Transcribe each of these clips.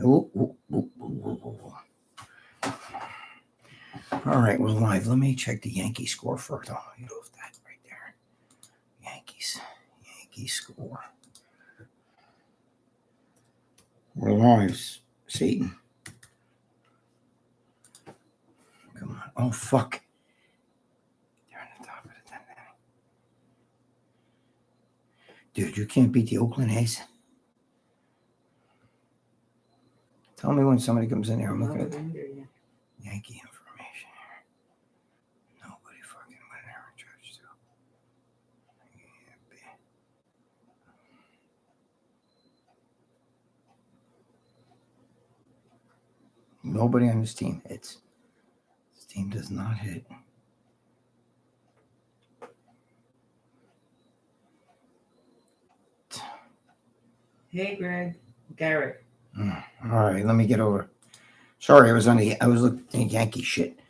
Ooh, ooh, ooh, ooh, ooh. All right, we're live. Let me check the Yankee score first. Oh, you know that right there. Yankees score. We're live, Satan. Come on. Oh, fuck. They're on the top of the 10th inning. Dude, you can't beat the Oakland A's. Tell me when somebody comes in here. I'm looking at Yankee information here. Nobody fucking went there and judged to. Nobody on this team hits. This team does not hit. Hey, Greg. Garrett. All right, let me get over. Sorry, I was looking at Yankee shit.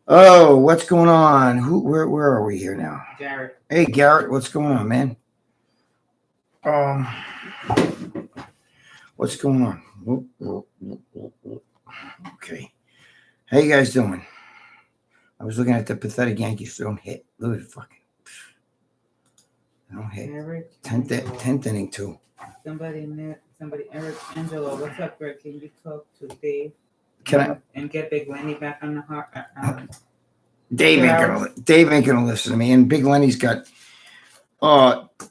Oh, what's going on? Where are we here now? Garrett. Hey, Garrett, what's going on, man? What's going on? Okay. How you guys doing? I was looking at the pathetic Yankees. They don't hit. Look at the fucking. They don't hit. Eric. 10th inning, too. Somebody, Eric Angelo. What's up, Greg? Can you talk to Dave? And get Big Lenny back on the heart? Dave ain't gonna listen to me. And Big Lenny's got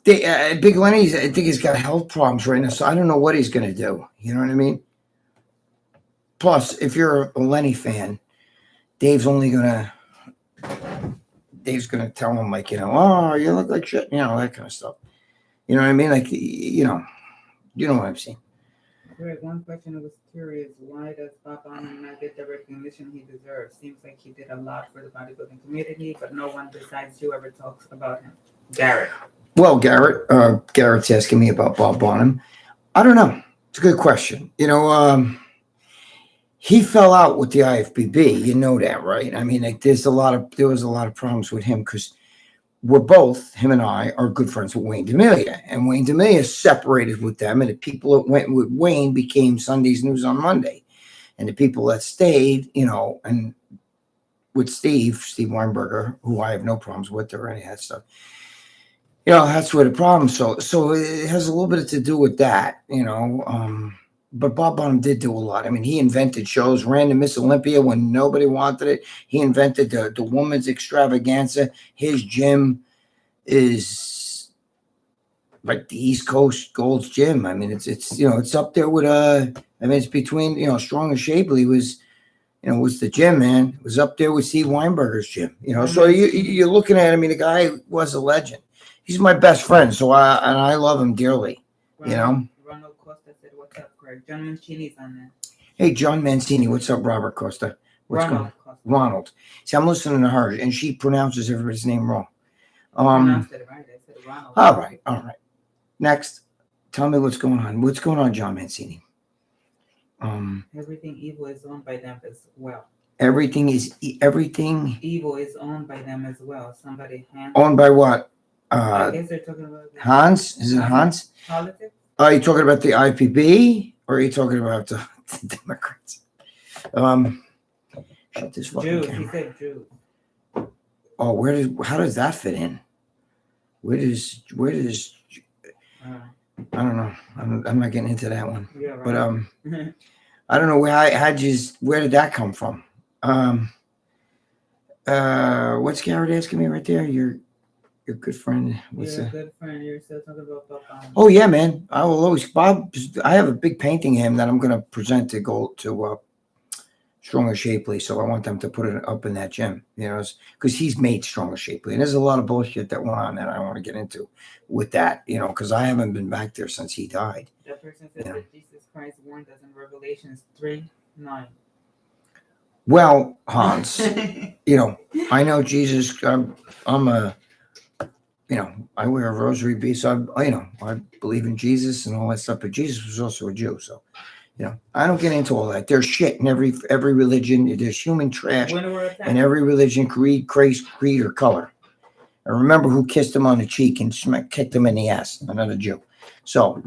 Big Lenny's, I think he's got health problems right now, so I don't know what he's gonna do. You know what I mean? Plus, if you're a Lenny fan, Dave's gonna tell him, like, oh, you look like shit, that kind of stuff. You know what I mean? Like, you know what I'm saying. Greg, one question I was curious: why does Bob Bonham not get the recognition he deserves? Seems like he did a lot for the bodybuilding community, but no one besides you ever talks about him. Garrett. Well, Garrett's asking me about Bob Bonham. I don't know. It's a good question. He fell out with the IFBB. You know that, right? I mean, like, there was a lot of problems with him because him and I are good friends with Wayne D'Amelia, and Wayne D'Amelia separated with them, and the people that went with Wayne became Sunday's News on Monday, and the people that stayed, and with Steve Weinberger, who I have no problems with or any of that stuff, that's where the problem. So it has a little bit to do with that, But Bob Bonham did do a lot. I mean, he invented shows, ran the Miss Olympia when nobody wanted it. He invented the woman's extravaganza. His gym is like the East Coast Gold's Gym. I mean, it's up there with it's between Strong and Shapely was the gym, man. It was up there with Steve Weinberger's gym. So you're looking at. I mean, the guy was a legend. He's my best friend, so I love him dearly. Ronald Costa said, "What's up, Greg?" John Mancini's on there. Hey, John Mancini. What's up, Robert Costa? Ronald. See, I'm listening to her, and she pronounces everybody's name wrong. Pronounced it right. I said Ronald. All right. Next, tell me what's going on. What's going on, John Mancini? Everything evil is owned by them as well. Everything evil is owned by them as well. Somebody owned by what? I guess they're talking about Hans. Is it Hans? Politics. Are you talking about the IPB or are you talking about the Democrats? Shut this fucking Jews. camera. He said Jews. Oh, how does that fit in? Where does I don't know. I'm not getting into that one. Yeah, right. But I don't know where did that come from? What's Garrett asking me right there? Your good friend. You're a good friend. You're still talking about Bob. Oh yeah, man. I will always Bob. I have a big painting of him that I'm going to present to go to Strong and Shapely. So I want them to put it up in that gym, because he's made Strong and Shapely, and there's a lot of bullshit that went on that I want to get into with that, because I haven't been back there since he died. That person says that Jesus Christ warned us in Revelations 3:9. Well, Hans, I know Jesus. I wear a rosary bead, so I believe in Jesus and all that stuff. But Jesus was also a Jew, so I don't get into all that. There's shit in every religion. There's human trash in every religion, creed, or color. I remember who kissed him on the cheek and kicked him in the ass. Another Jew. So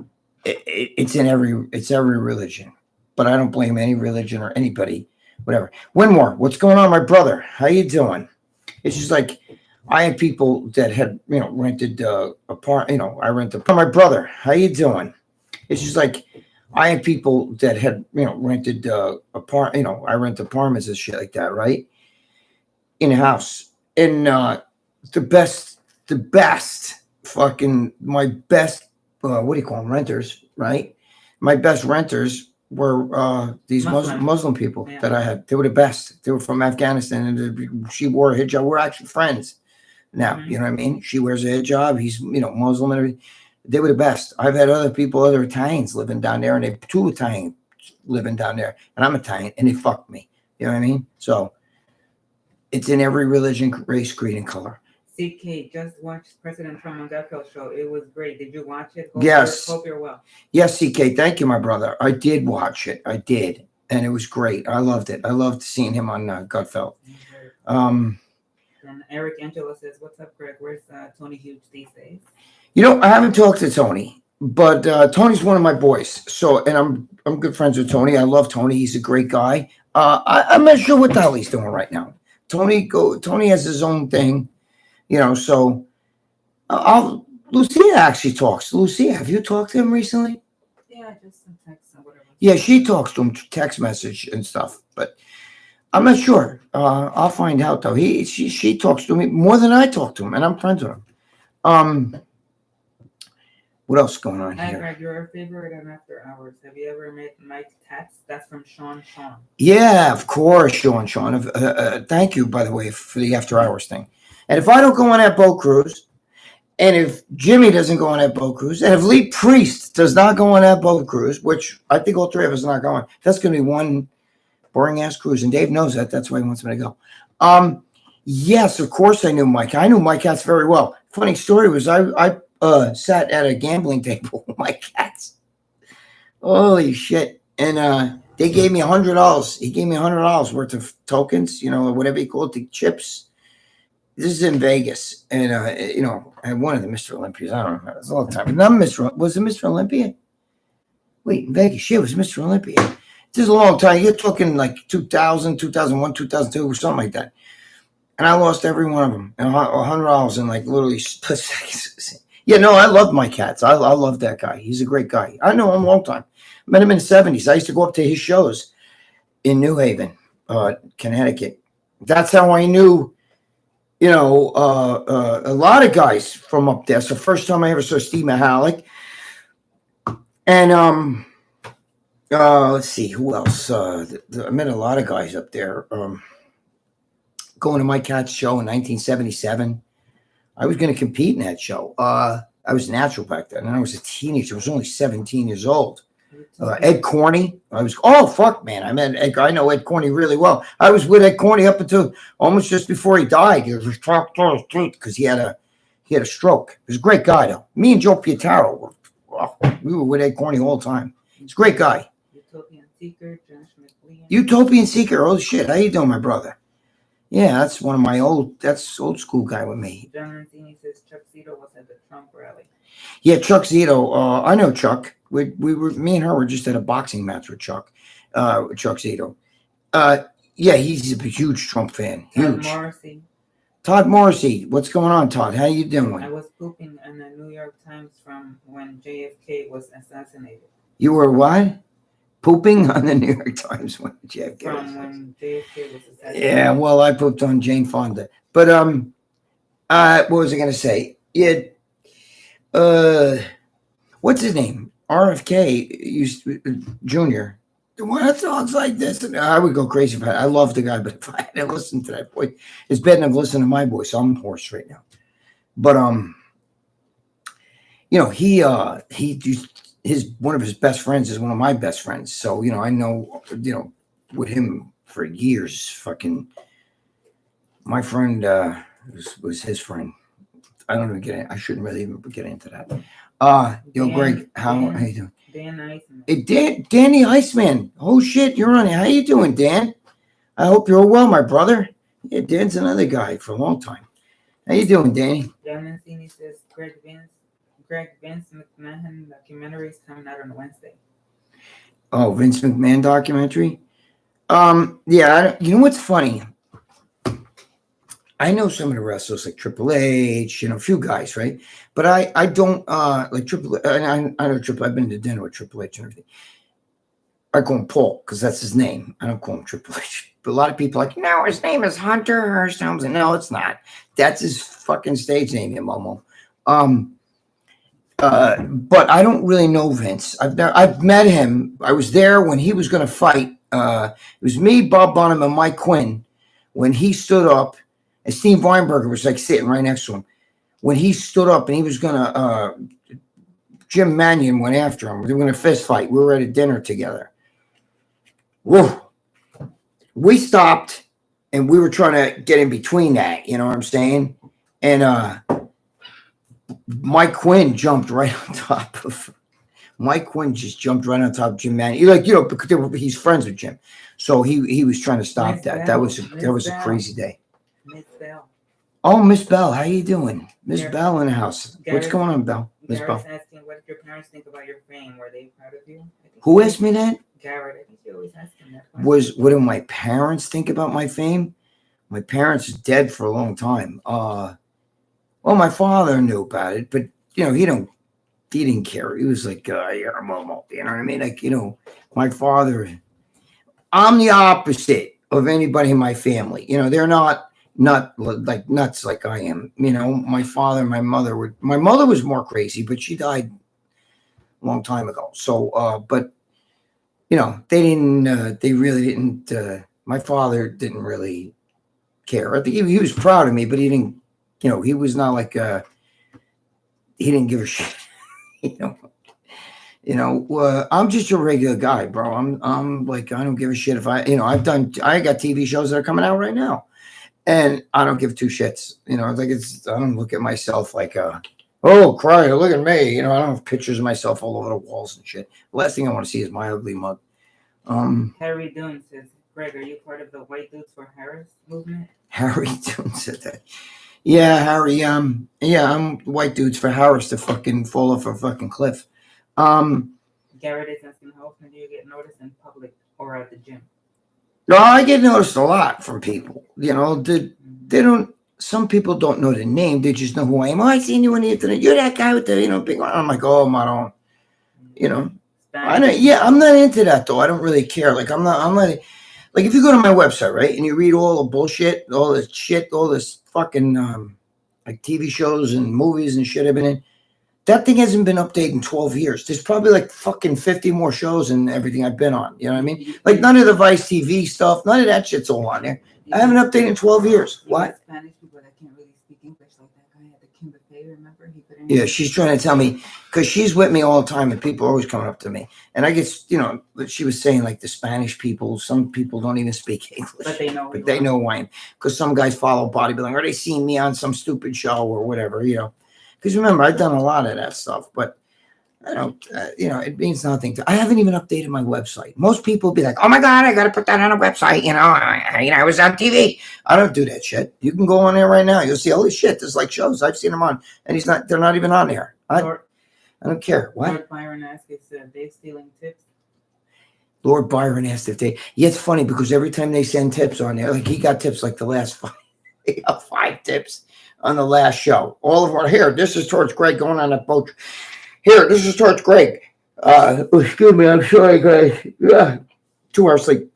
it's every religion. but I don't blame any religion or anybody, whatever. Winmore, what's going on, my brother? How you doing? It's just like I had people that had, rented I rented my brother. How you doing? It's just like I had people that had, rented I rent apartments and shit like that, right? In a house. And the best fucking, my best, what do you call them? Renters, right? My best renters were these Muslim people that I had. They were the best. They were from Afghanistan, and she wore a hijab. We're actually friends now. You know what I mean? She wears a hijab. He's Muslim and everything. They were the best. I've had other people, other Italians living down there, and they have 2 Italian living down there, and I'm Italian, and they fucked me. You know what I mean? So it's in every religion, race, creed, and color. CK, just watched President Trump on Gutfeld show. It was great. Did you watch it? Yes. Hope you're well. Yes, CK. Thank you, my brother. I did watch it. I did. And it was great. I loved it. I loved seeing him on Gutfeld. And Eric Angelo says, what's up, Greg? Where's Tony Hughes these days? I haven't talked to Tony, but Tony's one of my boys. So, and I'm good friends with Tony. I love Tony. He's a great guy. I'm not sure what the hell he's doing right now. Tony has his own thing, so Lucia actually talks. Lucia, have you talked to him recently? Yeah, just some text or whatever. Yeah, she talks to him, text message and stuff, but I'm not sure. I'll find out though. She talks to me more than I talk to him, and I'm friends with him. What else is going on here? Greg, you're a favorite on After Hours. Have you ever met Mike Katz? That's from Sean. Yeah, of course, Sean. Thank you, by the way, for the After Hours thing. And if I don't go on that boat cruise, and if Jimmy doesn't go on that boat cruise, and if Lee Priest does not go on that boat cruise, which I think all 3 of us are not going, that's going to be one boring ass cruise. And Dave knows that. That's why he wants me to go. Yes, of course I knew Mike. I knew Mike Katz very well. Funny story was I sat at a gambling table with Mike Katz. Holy shit. And they gave me $100. He gave me $100 worth of tokens, or whatever you call it, the chips. This is in Vegas. And, I had one of the Mr. Olympias. I don't know. It was a long time. Was it Mr. Olympia? Wait, in Vegas. Yeah, it was Mr. Olympia. This is a long time. You're talking like 2000, 2001, 2002, or something like that. And I lost every one of them. And $100 in like literally split seconds. Yeah, no, I love Mike Katz. I love that guy. He's a great guy. I know him a long time. Met him in the 70s. I used to go up to his shows in New Haven, Connecticut. That's how I knew, a lot of guys from up there. So first time I ever saw Steve Mahalik. And let's see, who else? I met a lot of guys up there. Going to Mike Katz's show in 1977. I was going to compete in that show. I was natural back then, and I was a teenager. I was only 17 years old. Ed Corney. Man. I know Ed Corney really well. I was with Ed Corney up until almost just before he died. He was talked to his truth because he had a stroke. He was a great guy, though. Me and Joe Pietaro, we were with Ed Corney all the time. He's a great guy. Utopian Seeker, Josh McLean. Utopian Seeker. Oh, shit. How you doing, my brother? Yeah, that's one of my old school guy with me. John Mancini says Chuck Zito was at the Trump rally. Yeah, Chuck Zito. I know Chuck. We were, me and her were just at a boxing match with Chuck Zito. Yeah, he's a huge Trump fan. Huge. Todd Morrissey. What's going on, Todd? How you doing? I was pooping in the New York Times from when JFK was assassinated. You were what? Pooping on the New York Times when JFK was assassinated. Yeah, well, I pooped on Jane Fonda. But what was I going to say? Yeah, what's his name? RFK Jr. Why are songs like this? And I would go crazy if I love the guy, but if I had to listen to that voice, it's better than listening to my voice. So I'm hoarse right now. But his one of his best friends is one of my best friends. So, I know, with him for years, fucking my friend was his friend. I don't even get it. I shouldn't really even get into that. Greg, how you doing? Dan Iceman. Hey, Danny Iceman. Oh shit, you're on it. How you doing, Dan? I hope you're well, my brother. Yeah, Dan's another guy for a long time. How you doing, Danny? John Mancini says Greg Vince McMahon documentary is coming out on Wednesday. Oh, Vince McMahon documentary. Yeah, you know what's funny? I know some of the wrestlers like Triple H, a few guys, right? But I don't like Triple. And I know Triple. I've been to dinner with Triple H and everything. I call him Paul because that's his name. I don't call him Triple H. But a lot of people are like, no, his name is Hunter or something. No, it's not. That's his fucking stage name, you Momo. But I don't really know Vince. I've met him. I was there when he was going to fight. It was me, Bob Bonham, and Mike Quinn. When he stood up, and Steve Weinberger was like sitting right next to him. When he stood up and he was going to, Jim Mannion went after him. They were going to fist fight. We were at a dinner together. Whoa. We stopped and we were trying to get in between that. You know what I'm saying? And Mike Quinn jumped right on top of Mike Quinn just jumped right on top of Jim Mannion. Because he's friends with Jim. So he was trying to stop that. That was a crazy day. Miss Bell. Oh, Miss Bell, how you doing? Miss Bell in the house. What's going on, Bell? Miss Bell. Asking, what did your parents think about your fame? Were they proud of you? Who asked me that? Garrett. I think you always ask him that question. What do my parents think about my fame? My parents are dead for a long time. Well, my father knew about it, but he didn't care. He was like, you're a momo. You know what I mean? Like, my father. I'm the opposite of anybody in my family. They're not like nuts like I am. My father and my mother my mother was more crazy, but she died a long time ago. So, but they really didn't, my father didn't really care. I think he was proud of me, but he didn't, he was not like, he didn't give a shit, I'm just a regular guy, bro. I'm like, I don't give a shit if I got TV shows that are coming out right now. And I don't give two shits, I don't look at myself like, oh, cry, look at me. I don't have pictures of myself all over the walls and shit. The last thing I want to see is my ugly mug. Harry Dunn says, Greg, are you part of the White Dudes for Harris movement? Harry Dunn said that. Yeah, Harry, yeah, I'm White Dudes for Harris to fucking fall off a fucking cliff. Garrett is asking, how often do you get noticed in public or at the gym? No, I get noticed a lot from people. They don't. Some people don't know the name. They just know who I am. Oh, I seen you on the internet. You're that guy with the big one. I'm like, oh, I don't. I don't. Yeah, I'm not into that though. I don't really care. Like I'm not. Like if you go to my website, right, and you read all the bullshit, all this shit, all this fucking like TV shows and movies and shit I've been in. That thing hasn't been updated in 12 years. There's probably like fucking 50 more shows and everything I've been on. You know what I mean? Like none of the Vice TV stuff, none of that shit's all on there. I haven't updated in 12 years. What? Spanish people that can't really speak English like that guy at the Kim Buffet, remember? Yeah, she's trying to tell me, because she's with me all the time and people are always coming up to me. And I guess, she was saying like the Spanish people, some people don't even speak English. But they know. But they know who I am. Because some guys follow bodybuilding or they see me on some stupid show or whatever, Because remember, I've done a lot of that stuff, but I don't, it means nothing. I haven't even updated my website. Most people will be like, oh my God, I got to put that on a website. I was on TV. I don't do that shit. You can go on there right now. You'll see, holy shit, there's like shows. I've seen them on, and they're not even on there. I don't care. What? Lord Byron asked if they're stealing tips. Lord Byron asked if yeah, it's funny because every time they send tips on there, like he got tips like the last 5, he got 5 tips on the last show. All of our here, this is towards Greg going on that boat. Here, this is towards Greg. Excuse me, I'm sorry, guys. Yeah, 2 hours sleep.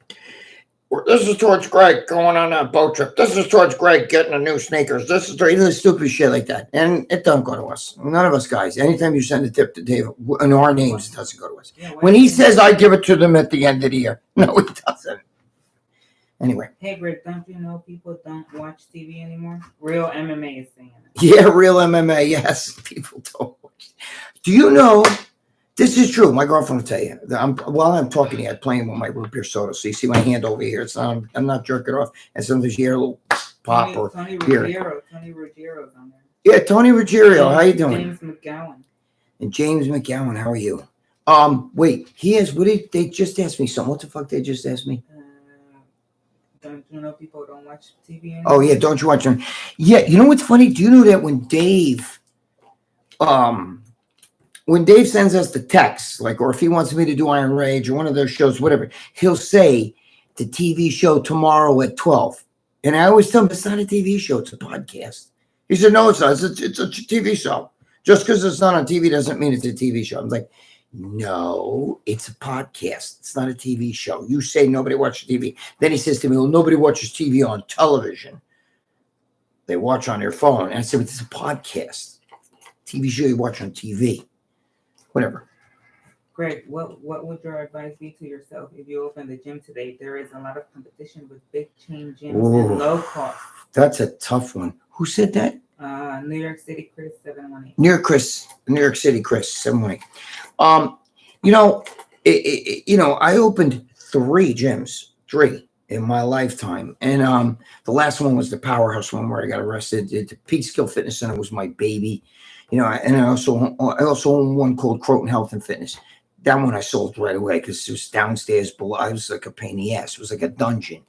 This is towards Greg going on that boat trip. This is towards Greg getting the new sneakers. This is stupid shit like that. And it don't go to us. None of us guys. Anytime you send a tip to Dave in our names, it doesn't go to us. Yeah, when he says I give it to them at the end of the year. No, it doesn't. Anyway. Hey, Greg, don't you know people don't watch TV anymore? Real MMA is saying it. Yeah, real MMA. Yes, people don't watch. Do you know, this is true. My girlfriend will tell you. While I'm talking to you, I'm playing with my root beer soda. So you see my hand over here. I'm not jerking off. And sometimes you hear a little pop Tony Ruggiero's on there. Yeah, Tony Ruggiero. How you doing? James McGowan. And James McGowan, how are you? Wait, they just asked me something. What the fuck they just asked me? Don't you know people don't watch TV anymore? Oh, yeah, don't you watch them? Yeah, you know what's funny? Do you know that when Dave when Dave sends us the text, like, or if he wants me to do Iron Rage or one of their shows, whatever, he'll say the TV show tomorrow at 12. And I always tell him it's not a TV show, it's a podcast. He said, no, it's not. It's a TV show. Just because it's not on TV doesn't mean it's a TV show. I'm like, no, it's a podcast. It's not a TV show. You say nobody watches TV. Then he says to me, well, nobody watches TV on television. They watch on their phone. And I said, it's a podcast. TV show you watch on TV. Whatever. Greg, what would your advice be to yourself if you open the gym today? There is a lot of competition with big chain gyms and low cost. That's a tough one. Who said that? New York City Chris 718. New York City Chris 718. I opened three in my lifetime, and the last one was the Powerhouse one where I got arrested. The Peak Skill Fitness Center was my baby, and I also own one called Croton Health and Fitness. That one I sold right away because it was downstairs below. I was like a pain in the ass. It was like a dungeon.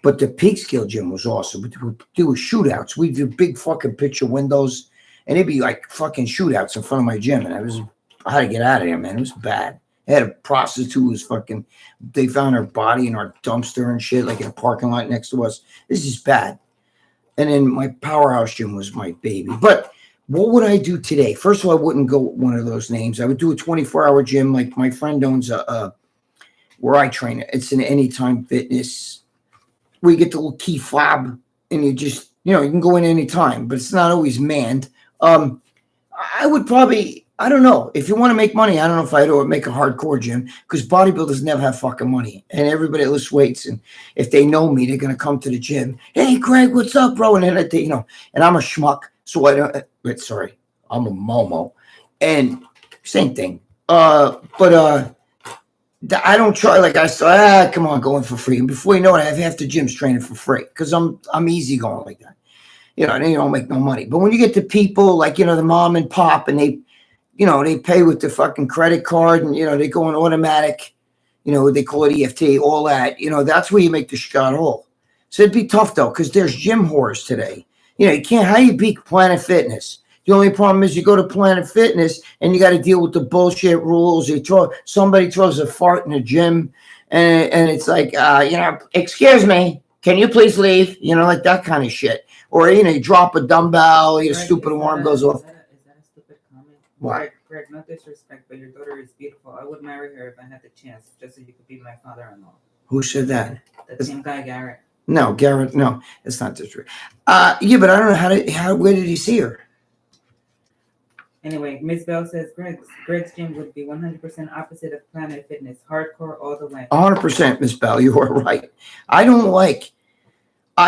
But the Peak Skill gym was awesome. We do shootouts. We do big fucking picture windows, and it'd be like fucking shootouts in front of my gym. And I had to get out of there, man. It was bad. I had a prostitute who was fucking, they found her body in our dumpster and shit, like in a parking lot next to us. This is bad. And then my Powerhouse gym was my baby. But what would I do today? First of all, I wouldn't go with one of those names. I would do a 24-hour gym. Like my friend owns where I train. It's an Anytime Fitness. We get the little key fob, and you just, you can go in anytime, but it's not always manned. I would probably, I don't know. If you want to make money, I don't know if I'd make a hardcore gym, because bodybuilders never have fucking money. And everybody lifts weights, and if they know me, they're going to come to the gym. Hey, Greg, what's up, bro? And then, and I'm a schmuck, so I'm a Momo. And same thing. I don't try, like I said, come on, going for free. And before you know it, I have half the gyms training for free because I'm easy going like that. And they don't make no money. But when you get to people like, the mom and pop, and they pay with the fucking credit card, and, they go on automatic, they call it EFT, all that, that's where you make the shot hole. So it'd be tough though, because there's gym whores today. You can't, how you beat Planet Fitness? The only problem is you go to Planet Fitness and you got to deal with the bullshit rules. Somebody throws a fart in the gym, and it's like, excuse me, can you please leave? Like that kind of shit. Or, you drop a dumbbell, a stupid alarm goes off. Is that a stupid comment? What? Greg, no disrespect, but your daughter is beautiful. I would marry her if I had the chance, just so you could be my father-in-law. Who said that? The same guy, Garrett. No, Garrett, no, it's not disrespect. Yeah, but I don't know where did he see her? Anyway, Miss Bell says Greg's gym would be 100% opposite of Planet Fitness, hardcore all the way. 100%, Miss Bell, you are right. I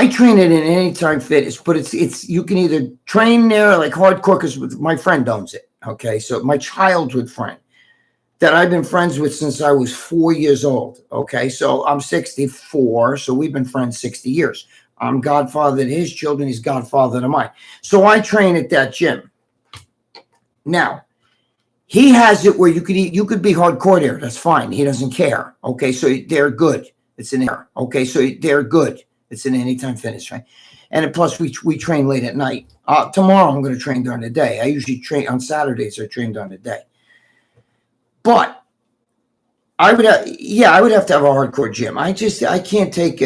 train it in Anytime Fitness, but it's you can either train there like hardcore, because my friend owns it. Okay, so my childhood friend that I've been friends with since I was 4 years old. Okay, so I'm 64, so we've been friends 60 years. I'm godfather to his children. He's godfather to mine. So I train at that gym. Now, he has it where you could be hardcore there. That's fine. He doesn't care. Okay, so they're good. It's in there. Okay, so they're good. It's in Anytime Fitness, right? And plus, we train late at night. Tomorrow, I'm going to train during the day. I usually train on Saturdays. I train during the day. But I would have to have a hardcore gym. I can't take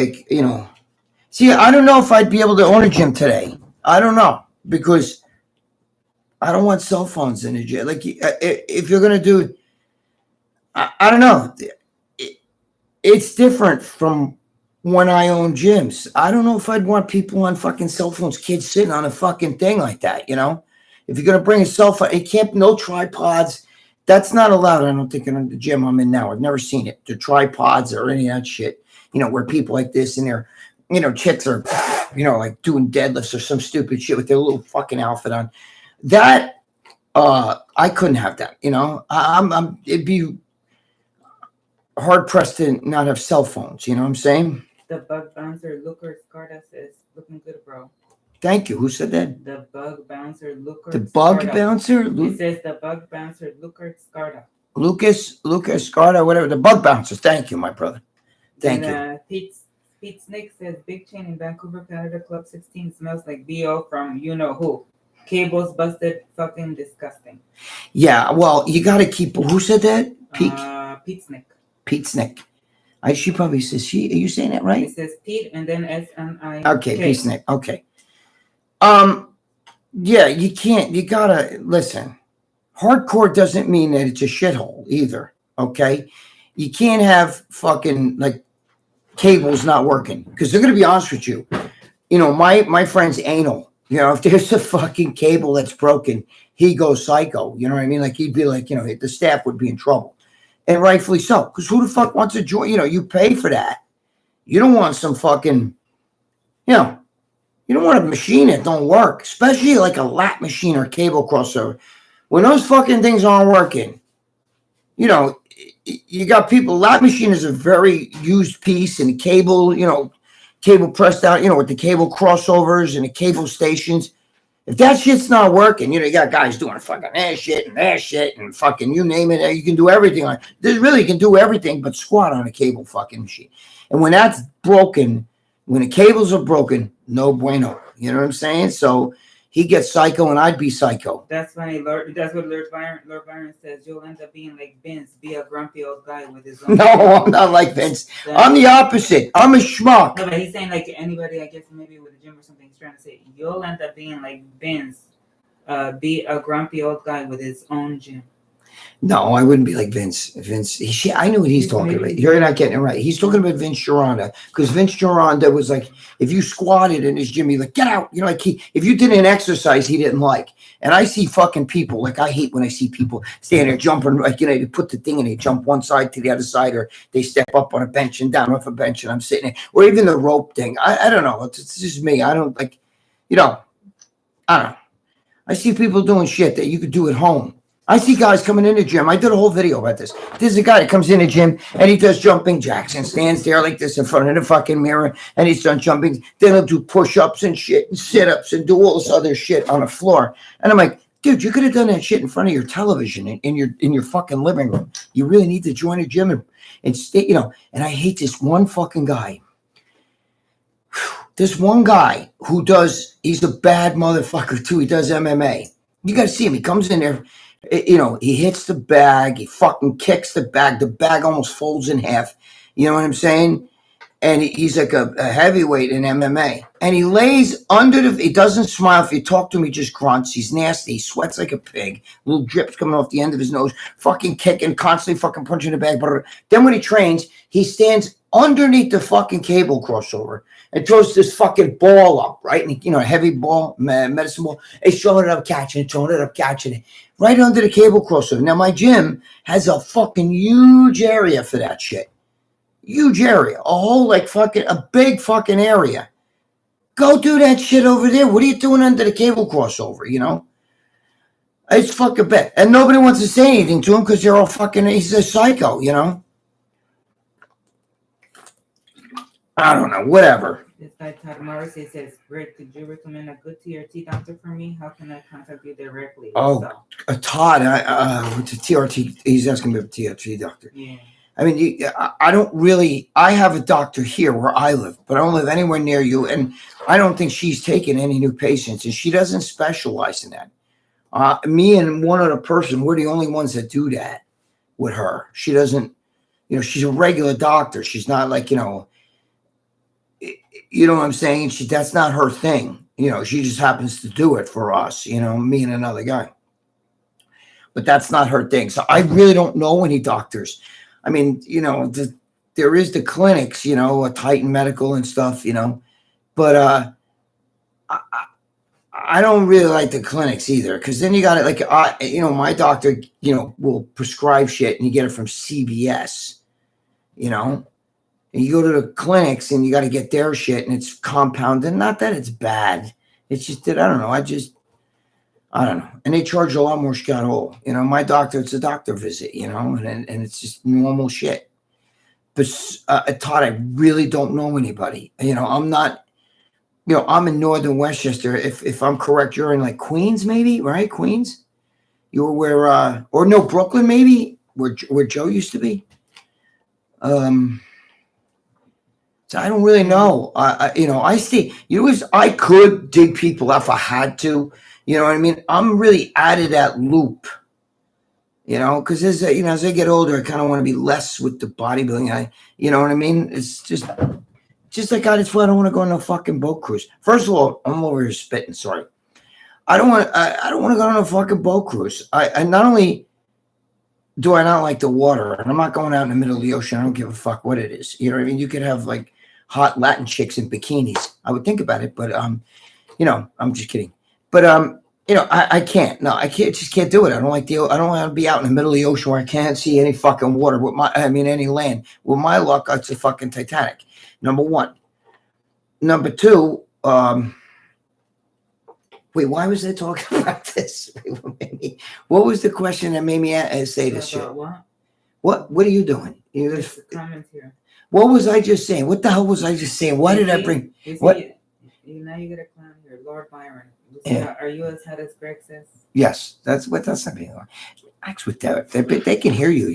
See, I don't know if I'd be able to own a gym today. I don't know, because I don't want cell phones in the gym. Like, if you're going to do, I don't know. It's different from when I own gyms. I don't know if I'd want people on fucking cell phones, kids sitting on a fucking thing like that, If you're going to bring a cell phone, it can't, no tripods. That's not allowed, I don't think, in the gym I'm in now. I've never seen it. The tripods or any of that shit, where people like this and they're, chicks are, like doing deadlifts or some stupid shit with their little fucking outfit on. That I couldn't have that. It'd be hard pressed to not have cell phones. You know what I'm saying? The bug bouncer Looker Scarda says, looking good, bro. Thank you. Who said that? The bug bouncer Looker. The bug Scarda. bouncer. He says the bug bouncer Looker Scarda. Lucas Scarda, whatever. The bug bouncer. Thank you, my brother. Thank you. Pete Snake says, big chain in Vancouver, Canada, Club 16 smells like BO from you know who. Cables busted, fucking disgusting. Yeah, well, you got to keep. Who said that? Pete Snick. Pete Snick. She probably says she. Are you saying that right? It says Pete and then SNI. Okay, Pete Snick. Okay. Yeah, you can't. You gotta listen. Hardcore doesn't mean that it's a shithole either. Okay, you can't have fucking like cables not working because they're gonna be honest with you. You know, my friend's anal. You know, if there's a fucking cable that's broken, he goes psycho. You know what I mean? Like he'd be like, you know, the staff would be in trouble, and rightfully so. Because who the fuck wants to join? You know, you pay for that. You don't want some fucking, you know, you don't want a machine that don't work, especially like a lat machine or cable crossover. When those fucking things aren't working, you know, you got people. Lat machine is a very used piece, and cable, you know, cable pressed out, you know, with the cable crossovers and the cable stations. If that shit's not working, you know, you got guys doing fucking that shit and fucking you name it. You can do everything on. This really can do everything but squat on a cable fucking machine. And when that's broken, when the cables are broken, no bueno. You know what I'm saying? So he gets psycho, and I'd be psycho. That's funny. That's what Lord Byron says. You'll end up being like Vince, be a grumpy old guy with his own. No, I'm not like Vince. I'm the opposite. I'm a schmuck. No, but he's saying like anybody, I guess maybe with a gym or something, he's trying to say you'll end up being like Vince, be a grumpy old guy with his own gym. No, I wouldn't be like Vince. I knew what he's talking about. You're not getting it right. He's talking about Vince Gironda because Vince Gironda was like, if you squatted in his gym, he's like, get out. You know, like if you did an exercise he didn't like. And I see fucking people, like I hate when I see people standing there jumping, like, you know, you put the thing and they jump one side to the other side, or they step up on a bench and down off a bench and I'm sitting there, or even the rope thing. I don't know. It's just me. I don't like, you know, I don't know. I see people doing shit that you could do at home. I see guys coming in the gym. I did a whole video about this. There's a guy that comes in the gym and he does jumping jacks and stands there like this in front of the fucking mirror and he's done jumping. Then he'll do push-ups and shit and sit-ups and do all this other shit on the floor. And I'm like, dude, you could have done that shit in front of your television in your fucking living room. You really need to join a gym and stay, you know. And I hate this one fucking guy. This one guy who he's a bad motherfucker too. He does MMA. You got to see him. He comes in there. You know, he hits the bag, he fucking kicks the bag almost folds in half. You know what I'm saying? And he's like a heavyweight in MMA. And he lays under he doesn't smile. If you talk to him, he just grunts. He's nasty. He sweats like a pig. Little drips coming off the end of his nose. Fucking kicking, constantly fucking punching the bag. But then when he trains, he stands underneath the fucking cable crossover and throws this fucking ball up, right? And, you know, a heavy ball, medicine ball. He's throwing it up, catching it, throwing it up, catching it. Right under the cable crossover. Now, my gym has a fucking huge area for that shit. Huge area. A whole, like, fucking, a big fucking area. Go do that shit over there. What are you doing under the cable crossover, you know? It's fucking bad. And nobody wants to say anything to him because they're all fucking, he's a psycho, you know? I don't know, whatever. This guy, Todd Morrissey, says, Greg, could you recommend a good TRT doctor for me? How can I contact you directly? Oh, Todd, with the TRT, he's asking me about the TRT doctor. Yeah. I mean, I don't really, I have a doctor here where I live, but I don't live anywhere near you. And I don't think she's taken any new patients, and she doesn't specialize in that. Me and one other person, we're the only ones that do that with her. She doesn't, you know, she's a regular doctor. She's not like, you know what I'm saying? That's not her thing. You know, she just happens to do it for us, you know, me and another guy. But that's not her thing. So I really don't know any doctors. I mean, you know, there is the clinics, you know, Titan Medical and stuff, you know. But I don't really like the clinics either, because then you got it like, you know, my doctor, you know, will prescribe shit and you get it from CVS, you know. And you go to the clinics and you got to get their shit and it's compounded. Not that it's bad. It's just that, I don't know. I don't know. And they charge a lot more shit. You know, my doctor, it's a doctor visit, you know, and it's just normal shit. But Todd, I really don't know anybody. You know, I'm not, you know, I'm in Northern Westchester. If I'm correct, you're in like Queens, maybe, right? Queens? You were where, or no, Brooklyn, maybe, where Joe used to be. So I don't really know. I see. I could dig people if I had to. You know what I mean? I'm really out of that loop. Because as I get older, I kind of want to be less with the bodybuilding. You know what I mean? It's just like that's why I don't want to go on a fucking boat cruise. First of all, I'm over here spitting. Sorry. I don't want to go on a fucking boat cruise. I not only do I not like the water, and I'm not going out in the middle of the ocean. I don't give a fuck what it is. You know what I mean? You could have like hot Latin chicks in bikinis. I would think about it, but I'm just kidding. But I can't. No, I can't. Just can't do it. I don't want to be out in the middle of the ocean where I can't see any fucking water. Any land. With my luck, it's a fucking Titanic. Number one. Number two. Wait, why was I talking about this? What was the question that made me say this shit? What are you doing? There's comments here. What was I just saying? What the hell was I just saying? Why did I bring what? Now you get a clown here, Lord Byron. Yeah. Are you as hot as Greg says? Yes, that's not being. Acts with that. They can hear you.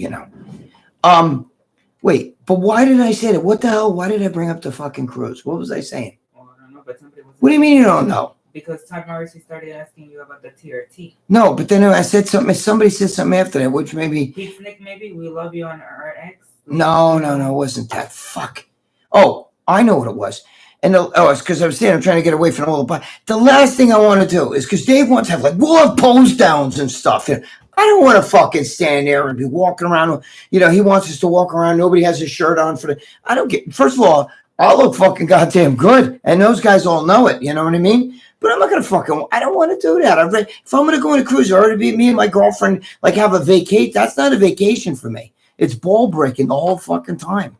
Wait, but why did I say that? What the hell? Why did I bring up the fucking cruise? What was I saying? Well, I don't know, but somebody was. What do you mean you don't know? Because Todd Morrissey started asking you about the TRT. No, but then I said something. Somebody said something after that, which maybe. Pete Nick, maybe we love you on our ex. No, it wasn't that. Fuck. Oh, I know what it was. And it's because I was saying I'm trying to get away from all the last thing I want to do is because Dave wants to have we'll have pose downs and stuff. I don't want to fucking stand there and be walking around. He wants us to walk around. Nobody has a shirt on I don't get. First of all, I look fucking goddamn good, and those guys all know it. You know what I mean? But I'm not gonna I don't want to do that. If I'm gonna go on a cruise, or to be me and my girlfriend have a vacate, that's not a vacation for me. It's ball breaking the whole fucking time.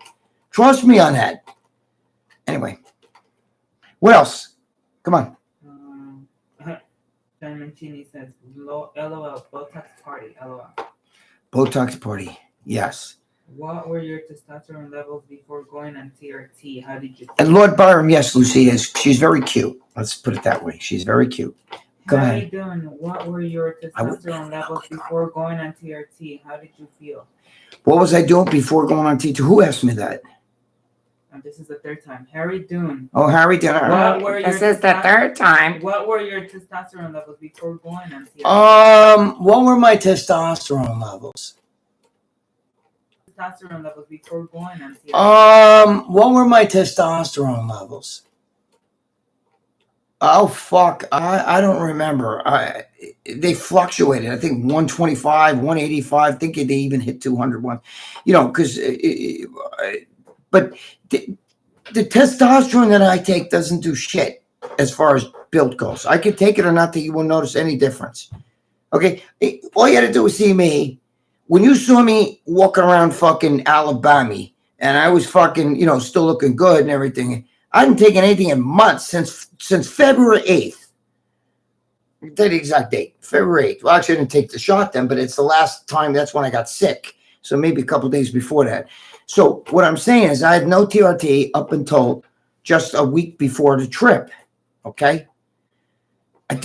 Trust me on that. Anyway, what else? Come on. John Mancini says, "LOL, Botox party, LOL." Botox party, yes. What were your testosterone levels before going on TRT? How did you? And Lord Byram, yes, Lucy is. She's very cute. Let's put it that way. She's very cute. Go ahead. How you doing? What were your testosterone levels before going on TRT? How did you feel? What was I doing before going on TRT? Who asked me that? This is the third time. Harry Dune. Oh, Harry Dune. This is the third time. What were your testosterone levels before going on TRT? What were my testosterone levels? Testosterone levels before going on TRT. What were my testosterone levels? Oh fuck, I don't remember. They fluctuated. I think 125, 185. I think they even hit 200 once. Because but the testosterone that I take doesn't do shit as far as build goes. I could take it or not, that you won't notice any difference. Okay, all you had to do was see me. When you saw me walking around fucking Alabama, and I was fucking, still looking good and everything. I hadn't taken anything in months since February 8th. That's the exact date, February 8th. Well, actually, I didn't take the shot then, but it's the last time. That's when I got sick. So maybe a couple of days before that. So what I'm saying is I had no TRT up until just a week before the trip. Okay. It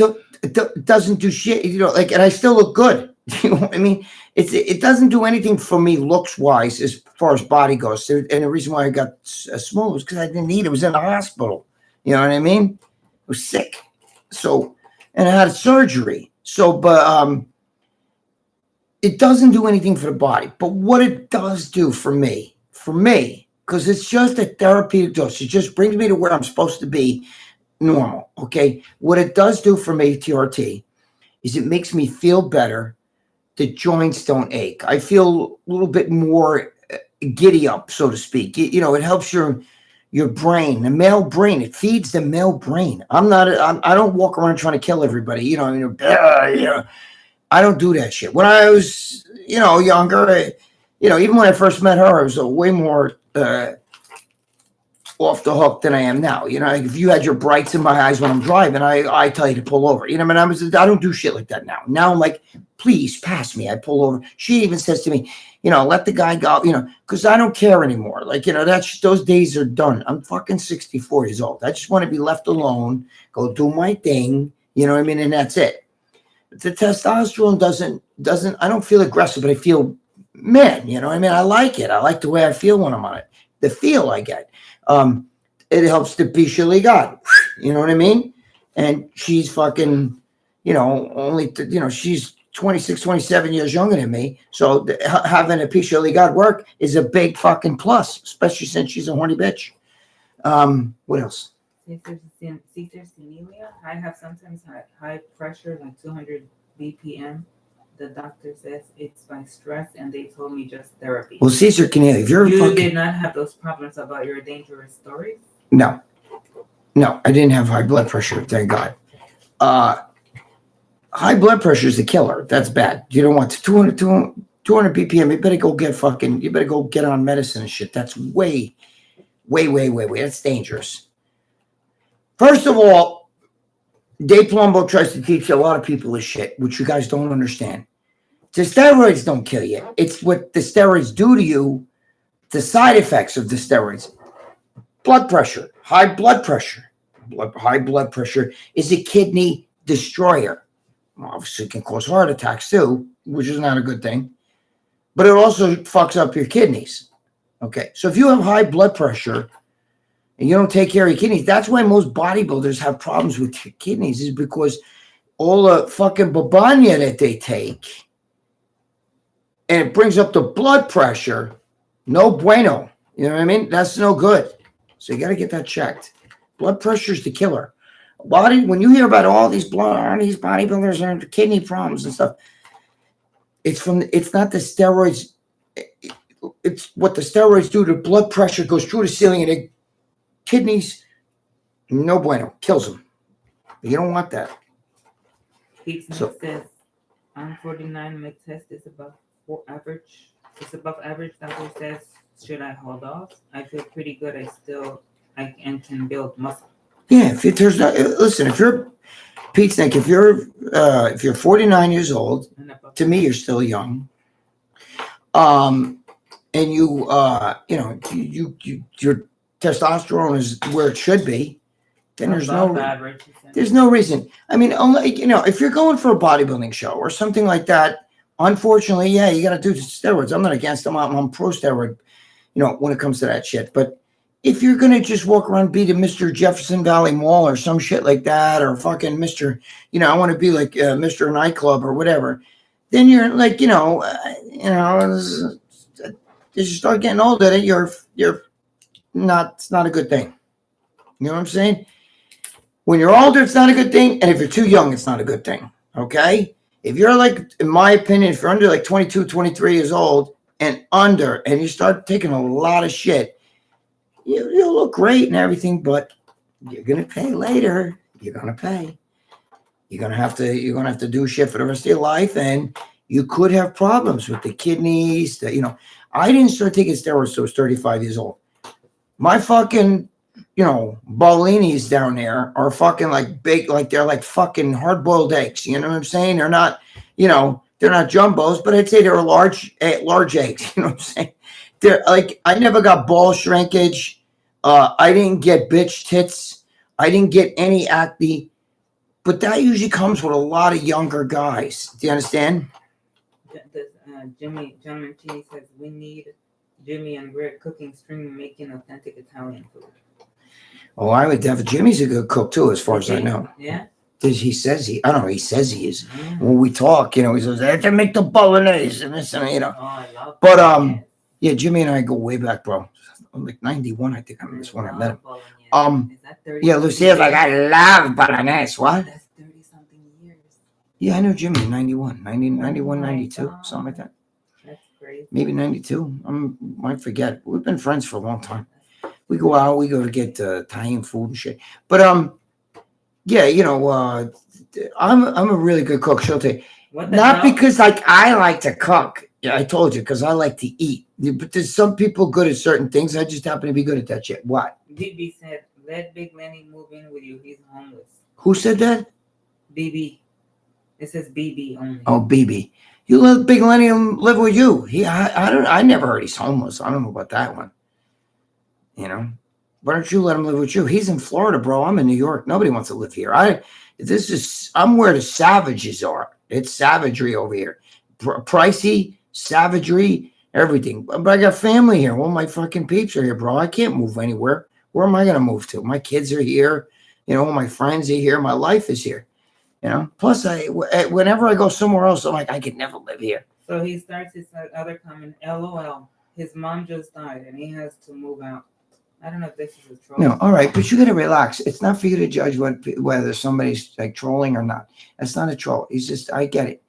doesn't do shit, and I still look good. You know what I mean? It doesn't do anything for me looks wise as far as body goes. And the reason why I got small was because I didn't eat. It was in the hospital. You know what I mean? I was sick. So, and I had surgery. So, but it doesn't do anything for the body. But what it does do for me, because it's just a therapeutic dose. It just brings me to where I'm supposed to be normal. Okay. What it does do for me, TRT, is it makes me feel better. The joints don't ache. I feel a little bit more giddy up, so to speak. It helps your brain, the male brain. It feeds the male brain. I don't walk around trying to kill everybody. I don't do that shit. When I was, younger, even when I first met her, I was way more off the hook than I am now. If you had your brights in my eyes when I'm driving, I tell you to pull over. I don't do shit like that now. Now I'm like, please pass me. I pull over. She even says to me, let the guy go, because I don't care anymore. Those days are done. I'm fucking 64 years old. I just want to be left alone, go do my thing. And that's it. The testosterone doesn't, I don't feel aggressive, but I feel man, I like it. I like the way I feel when I'm on it. The feel I get. It helps to piece your God. You know what I mean? And she's fucking, she's 26, 27 years younger than me. So having a piece of God work is a big fucking plus, especially since she's a horny bitch. What else? Caesar Senelia. I have sometimes had high pressure, like 200 BPM. The doctor says it's by stress, and they told me just therapy. Well, Caesar Canelli, if you're you did not have those problems about your dangerous stories? No, I didn't have high blood pressure, thank God. High blood pressure is a killer. That's bad. You don't want 200 BPM. You better go get on medicine and shit. That's way. That's dangerous. First of all, Dave Palumbo tries to teach a lot of people this shit, which you guys don't understand. The steroids don't kill you. It's what the steroids do to you, the side effects of the steroids. Blood pressure, high blood pressure. High blood pressure is a kidney destroyer. Obviously, it can cause heart attacks too, which is not a good thing. But it also fucks up your kidneys. Okay, so if you have high blood pressure and you don't take care of your kidneys, that's why most bodybuilders have problems with your kidneys, is because all the fucking babanya that they take, and it brings up the blood pressure. No bueno. You know what I mean? That's no good. So you got to get that checked. Blood pressure is the killer. When you hear about all these bodybuilders and kidney problems and stuff, it's not the steroids. It's what the steroids do to blood pressure, goes through the ceiling, and the kidneys, no bueno, kills them. You don't want that. Pete Smith says, I'm 49, my test is above average. It's above average. Doctor says, should I hold off? I feel pretty good. I can build muscle. Yeah, if you're Pete Snake, if you're 49 years old, to me you're still young. And your testosterone is where it should be, then there's no reason. I mean, only if you're going for a bodybuilding show or something like that, unfortunately, yeah, you got to do steroids. I'm not against them. I'm pro steroid, when it comes to that shit. But if you're going to just walk around, be the Mr. Jefferson Valley Mall or some shit like that, or fucking Mr., I want to be like Mr. Nightclub or whatever, then you're like, as you start getting older, it's not a good thing. You know what I'm saying? When you're older, it's not a good thing. And if you're too young, it's not a good thing. Okay? If you're like, in my opinion, if you're under like 22, 23 years old and you start taking a lot of shit, you'll look great and everything, but you're going to pay later. You're going to pay. You're going to have to do shit for the rest of your life. And you could have problems with the kidneys. I didn't start taking steroids till I was 35 years old. My fucking, Ballinis down there are fucking like big, like they're like fucking hard-boiled eggs. You know what I'm saying? They're not, they're not jumbos, but I'd say they're large eggs. You know what I'm saying? They're like, I never got ball shrinkage. I didn't get bitch tits. I didn't get any acne. But that usually comes with a lot of younger guys. Do you understand? Jimmy T says, we need Jimmy and Greg cooking, streaming, making authentic Italian food. Oh, I would definitely. Jimmy's a good cook too, as far as I know. Yeah. He says I don't know. He says he is. When we talk, he says I have to make the bolognese and this and Oh, I love. But yeah, Jimmy and I go way back, bro. I'm like 91, I think. I'm this one I met him. Is that 30? Yeah, Lucia's like, I love bolognese. What? That's 30-something years. Yeah, I know Jimmy in 91, 92, something like that. That's crazy. Maybe 92. I forget. We've been friends for a long time. We go out, we go to get Italian food and shit. But yeah, I'm a really good cook. She'll tell you. Not because I like to cook. Yeah, I told you, because I like to eat. But there's some people good at certain things. I just happen to be good at that shit. What? BB said, let Big Lenny move in with you. He's homeless. Who said that? BB. It says BB only. Oh, BB. You let Big Lenny live with you. I never heard he's homeless. I don't know about that one. Why don't you let him live with you? He's in Florida, bro. I'm in New York. Nobody wants to live here. I'm where the savages are. It's savagery over here. Pricey, savagery, everything. But I got family here. All my fucking peeps are here, bro. I can't move anywhere. Where am I going to move to? My kids are here. You know, my friends are here. My life is here. You know, plus whenever I go somewhere else, I'm like, I could never live here. So he starts his other comment, LOL. His mom just died and he has to move out. I don't know if this is a troll. No, all right, but you got to relax. It's not for you to judge whether somebody's like trolling or not. That's not a troll. He's just, I get it.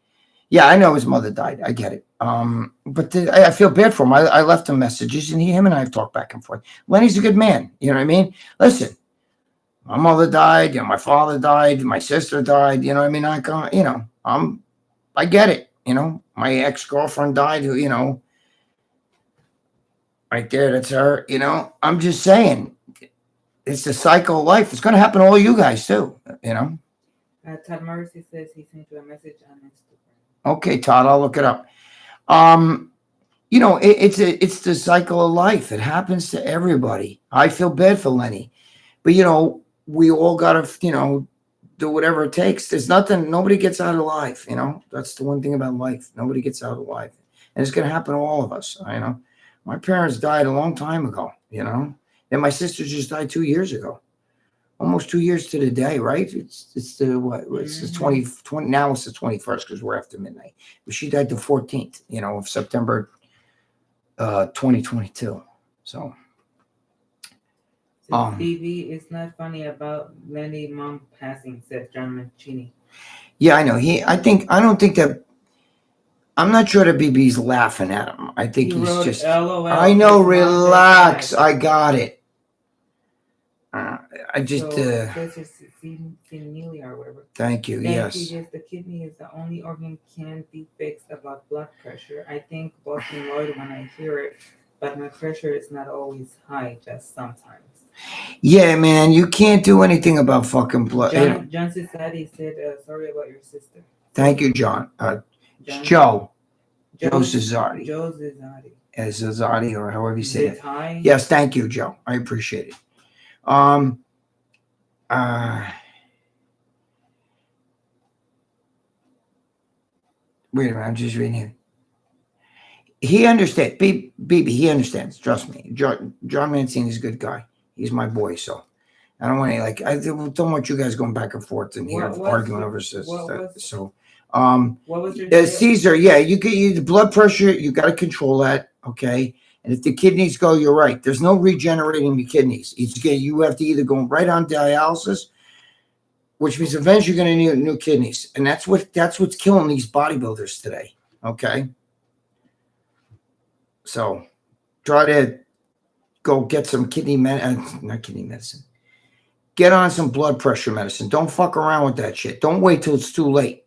Yeah, I know his mother died. I get it. But I feel bad for him. I left him messages, and him and I have talked back and forth. Lenny's a good man. You know what I mean? Listen, my mother died. You know, my father died. My sister died. You know what I mean? I get it. You know, my ex-girlfriend died. You know, right there, that's her. You know, I'm just saying, it's the cycle of life. It's going to happen to all you guys too. You know. Todd Mercy says he sent you a message on Instagram. Okay, Todd, I'll look it up. You know, it's the cycle of life. It happens to everybody. I feel bad for Lenny, but you know, we all gotta, you know, do whatever it takes. There's nothing. Nobody gets out alive. You know, that's the one thing about life. Nobody gets out alive, and it's gonna happen to all of us. You know, my parents died a long time ago. You know, and my sister just died 2 years ago. Almost 2 years to the day, right? It's the what? It's the 20 now it's the 21st because we're after midnight. But she died the 14th, you know, of September 2022. So BB is not funny about Lenny mom passing, said John Mancini. Yeah, I know. I'm not sure that BB's laughing at him. I think he's just LOL, I know, relax. I got it. I just or whatever. Thank you. Yes. The kidney is the only organ can be fixed about blood pressure. I think Boston Lloyd when I hear it, but my pressure is not always high, just sometimes. Yeah, man, you can't do anything about fucking blood. John Cesari said, sorry about your sister. Thank you, John. Joe Cesari. Joe Cesari. Cesari, or however you say it. High? Yes, thank you, Joe. I appreciate it. Wait a minute, I'm just reading here. He understands. BB, he understands. Trust me. John Mancini is a good guy. He's my boy, so I don't want to I don't want you guys going back and forth in here arguing over this. So, what was your Caesar? Yeah, you get the blood pressure. You got to control that, okay? And if the kidneys go, you're right. There's no regenerating the kidneys. You have to either go right on dialysis, which means eventually you're going to need new kidneys, and that's what's killing these bodybuilders today. Okay, so try to go get some not kidney medicine. Get on some blood pressure medicine. Don't fuck around with that shit. Don't wait till it's too late.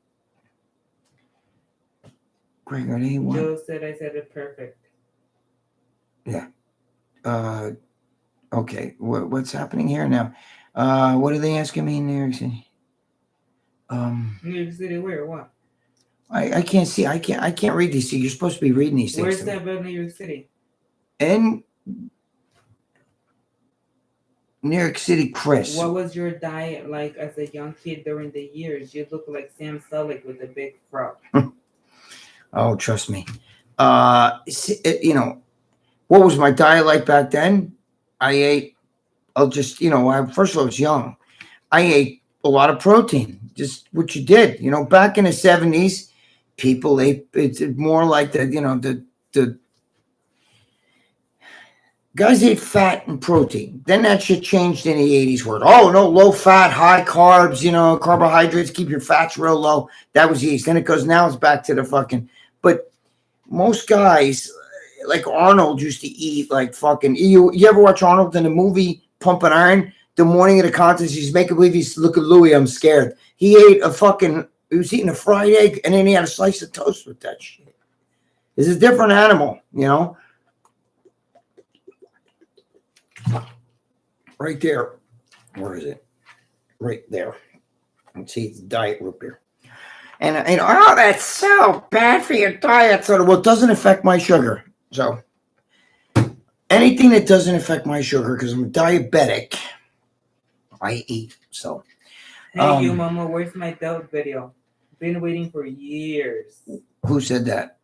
Greg, Joe said I said it perfect. Yeah. Okay. What's happening here now? What are they asking me in New York City? New York City, where? What? I can't see. I can't read these. You're supposed to be reading these things. Where's that about New York City? In New York City, Chris. What was your diet like as a young kid during the years? You look like Sam Sulek with a big fro. Oh, trust me. You know, what was my diet like back then? I ate. First of all, I was young. I ate a lot of protein. Just what you did. You know, back in the 70s, people ate. It's more like the guys ate fat and protein. Then that shit changed in the 80s where, no, low fat, high carbs, carbohydrates, keep your fats real low. That was the 80s. Then it goes, now it's back to the fucking, but most guys, like Arnold used to eat like fucking, you ever watch Arnold in the movie Pumping Iron? The morning of the contest, he's making believe he's, look at Louis, I'm scared. He was eating a fried egg and then he had a slice of toast with that shit. It's a different animal, Right there. Where is it? Right there. Let's see, it's diet root beer. And that's so bad for your diet. So, it doesn't affect my sugar. So, anything that doesn't affect my sugar, because I'm diabetic, I eat. So, hey, you mama, where's my belt video? Been waiting for years. Who said that?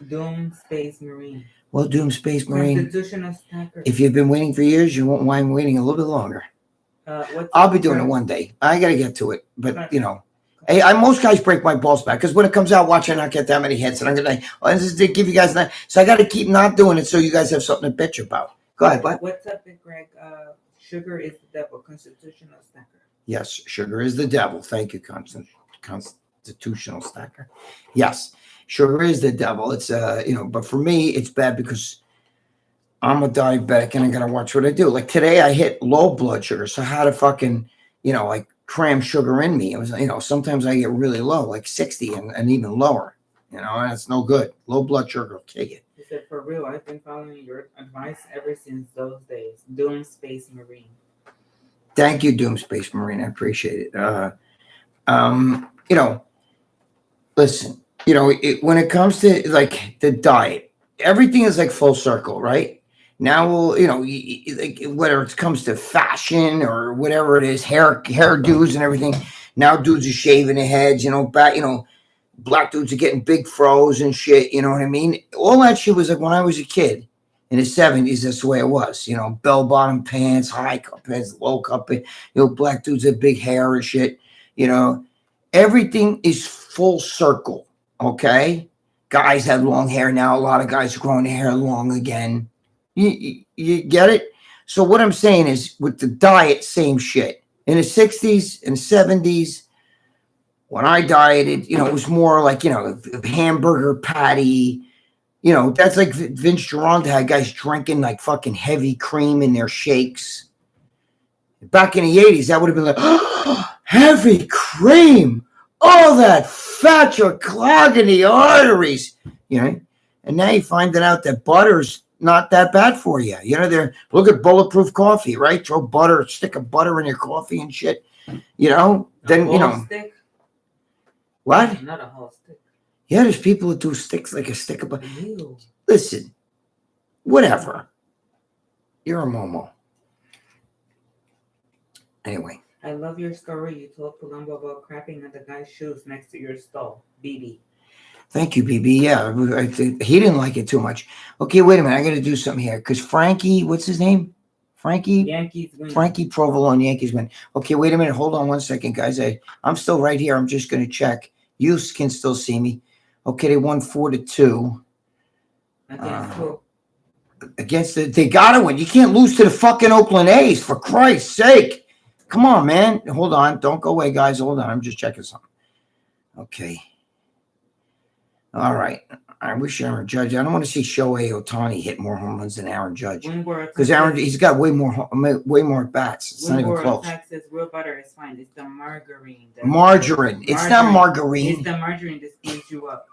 Doom Space Marine. Well, Doom Space Marine, Constitutional stacker. if you've been waiting for years, you won't mind waiting a little bit longer. What's I'll up, be doing it Greg? one day. I got to get to it. But, Right. you know, hey, most guys break my balls back because when it comes out, watch I not get that many hits. And I'm going to, oh, this is to give you guys that. So I got to keep not doing it so you guys have something to bitch about. Go ahead, what? What's up, Big Greg? Sugar is the devil. Constitutional stacker. Yes, sugar is the devil. Thank you, constitutional stacker. Yes, sugar is the devil. It's you know, but for me, it's bad because I'm a diabetic and I gotta watch what I do. Like today, I hit low blood sugar, so how to fucking, you know, like cram sugar in me. It was, you know, sometimes I get really low, like 60 and even lower. You know, and it's no good. Low blood sugar will kill you. He said, for real, I've been following your advice ever since those days. Doom Space Marine. Thank you, Doom Space Marine. I appreciate it. You know, listen, you know, when it comes to like the diet, everything is like full circle, right? Now, you know, like whether it comes to fashion or whatever it is, hairdos and everything. Now, dudes are shaving their heads, you know, black dudes are getting big fros and shit. You know what I mean? All that shit was like when I was a kid. In the 70s, that's the way it was. You know, bell-bottom pants, high cut pants, low cut pants. You know, black dudes have big hair and shit. You know, everything is full circle, okay? Guys have long hair now. A lot of guys are growing their hair long again. You get it? So what I'm saying is with the diet, same shit. In the 60s and 70s, when I dieted, you know, it was more like, you know, a hamburger patty. You know, that's like Vince Gironda had guys drinking like fucking heavy cream in their shakes. Back in the 80s, that would have been like, oh, heavy cream. All that fat, you're clogging the arteries. You know, and now you find out that butter's not that bad for you. You know, look at bulletproof coffee, right? Throw butter, stick of butter in your coffee and shit. You know, then, you know. Stick? What? Not a whole stick. Yeah, there's people who do sticks like a stick of butter. Ew. Listen, whatever. You're a Momo. Anyway. I love your story. You told Columbo about crapping at the guy's shoes next to your stall. BB. Thank you, BB. Yeah, he didn't like it too much. Okay, wait a minute. I got to do something here because Frankie, what's his name? Frankie? Yankees win. Frankie Provolone, Yankees win. Okay, wait a minute. Hold on one second, guys. I'm still right here. I'm just going to check. You can still see me. Okay, they won 4-2. Against they got to win. You can't lose to the fucking Oakland A's, for Christ's sake. Come on, man. Hold on. Don't go away, guys. Hold on. I'm just checking something. Okay. All right. I wish Aaron Judge. I don't want to see Shohei Ohtani hit more home runs than Aaron Judge. Because Aaron, he's got way more bats. It's not even close. Texas, real butter is fine. It's the margarine. Margarine. It's not margarine. It's the margarine that speeds you up.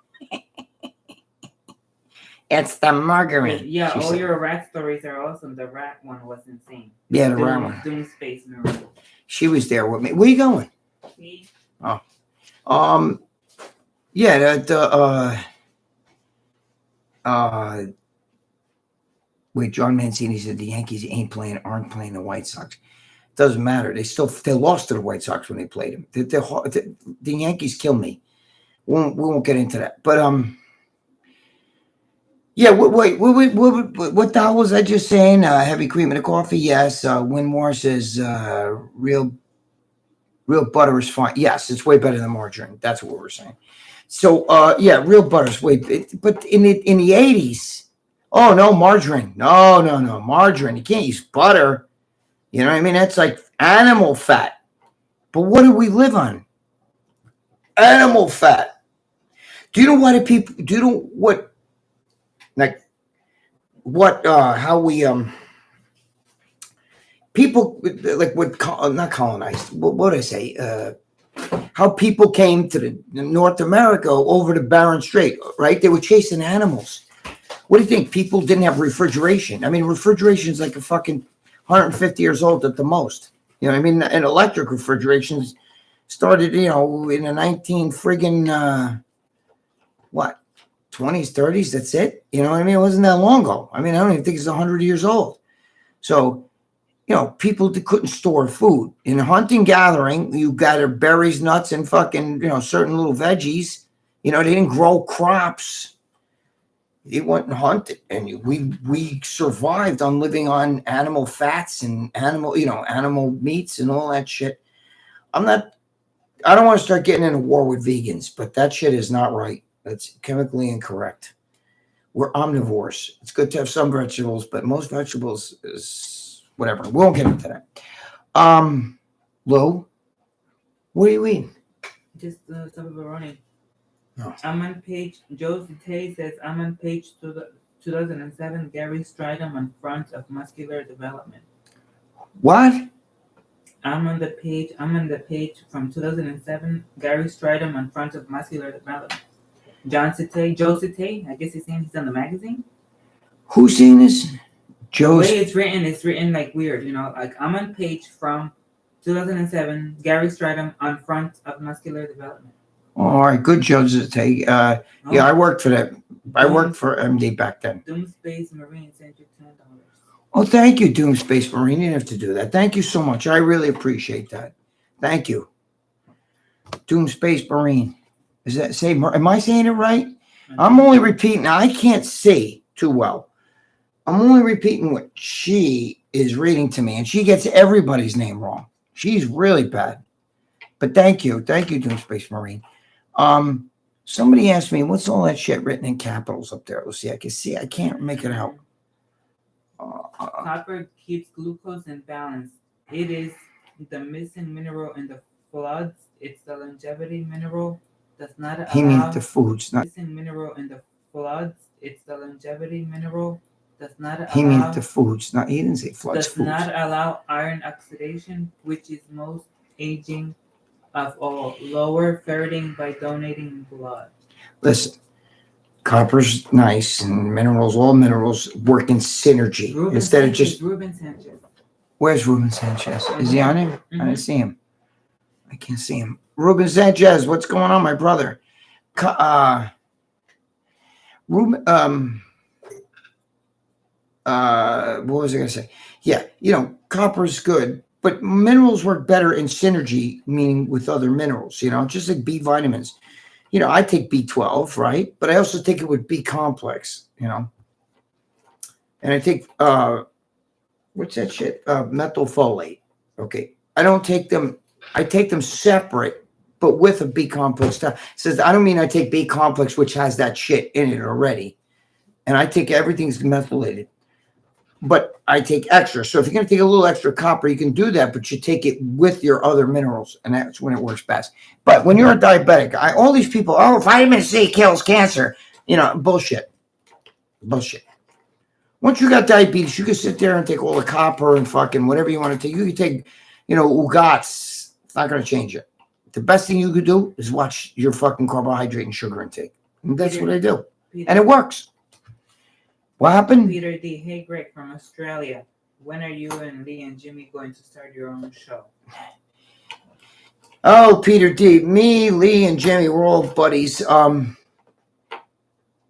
It's the margarine. Yeah, all your rat stories are awesome. The rat one was insane. Yeah, the rat one. Doom Space Marine. She was there with me. Where you going? Me? Oh. Yeah, wait, John Mancini said the Yankees aren't playing the White Sox. Doesn't matter. They lost to the White Sox when they played them. The Yankees kill me. We won't get into that. But yeah. Wait. What the hell was I just saying? Heavy cream in the coffee. Yes. Winmore says real butter is fine. Yes, it's way better than margarine. That's what we're saying. So yeah, real butter's way. But in the 80s. Oh, no, margarine. No, margarine. You can't use butter. You know what I mean? That's like animal fat. But what do we live on? Animal fat. Do you know why how we, people, like, not colonized, what did I say? How people came to the North America over the Bering Strait, right? They were chasing animals. What do you think? People didn't have refrigeration. I mean, refrigeration is like a fucking 150 years old at the most. You know what I mean? And electric refrigerations started, you know, in the 20s, 30s. That's it. You know what I mean? It wasn't that long ago. I mean, I don't even think it's 100 years old. So, you know, people couldn't store food. In hunting gathering, you got berries, nuts, and fucking, you know, certain little veggies. You know, they didn't grow crops. He went and hunted, and we survived on living on animal fats and animal meats and all that shit. I don't want to start getting in a war with vegans, but that shit is not right. That's chemically incorrect. We're omnivores. It's good to have some vegetables, but most vegetables is whatever. We won't get into that. Lou, what are you eating? Just some pepperoni. No. I'm on page, Josie Tay says, I'm on page 2007, Gary Stridham on front of muscular development. What? I'm on the page from 2007, Gary Stridham on front of muscular development. Josie Tay, I guess he's saying he's on the magazine. Who's seeing this? The Joe's. way it's written like weird, like I'm on page from 2007, Gary Stridham on front of muscular development. All right, good, Joseph. Yeah, I worked for that. I worked for MD back then. Doom Space Marine sent you $10. Oh, thank you, Doom Space Marine. You didn't have to do that. Thank you so much. I really appreciate that. Thank you. Doom Space Marine. Is that say? Am I saying it right? I'm only repeating. I can't see too well. I'm only repeating what she is reading to me, and she gets everybody's name wrong. She's really bad. But thank you, Doom Space Marine. Somebody asked me, what's all that shit written in capitals up there? Let's see. I can see. I can't make it out. Copper keeps glucose in balance. It is the missing mineral in the floods. It's the longevity mineral. Does not allow. He means the foods, not. Missing mineral in the floods. It's the longevity mineral. Does not allow. He means the foods, not. He didn't say floods. Does Foods. not allow iron oxidation, which is most aging of all. Lower ferriting by donating blood. Listen, copper's nice, and minerals, all minerals work in synergy instead of just. Ruben Sanchez. Where's Ruben Sanchez? Is he on here? Mhm. I didn't see him. I can't see him. Ruben Sanchez, what's going on, my brother? Ruben. What was I gonna say? Yeah, copper's good, but minerals work better in synergy, meaning with other minerals. Just like B vitamins. I take B12, right? But I also take it with B complex. And I take what's that shit? Methylfolate. Okay, I don't take them. I take them separate, but with a B complex stuff. It says I don't mean I take B complex, which has that shit in it already, and I take everything's methylated. But I take extra. So if you're going to take a little extra copper, you can do that, but you take it with your other minerals, and that's when it works best. But when you're a diabetic, all these people, vitamin C kills cancer. Bullshit. Bullshit. Once you got diabetes, you can sit there and take all the copper and fucking whatever you want to take. You can take, Ugats. It's not going to change it. The best thing you could do is watch your fucking carbohydrate and sugar intake. And that's what I do. And it works. What happened? Peter D. Hey, Greg from Australia. When are you and Lee and Jimmy going to start your own show? Oh, Peter D. Me, Lee, and Jimmy, we're all buddies. I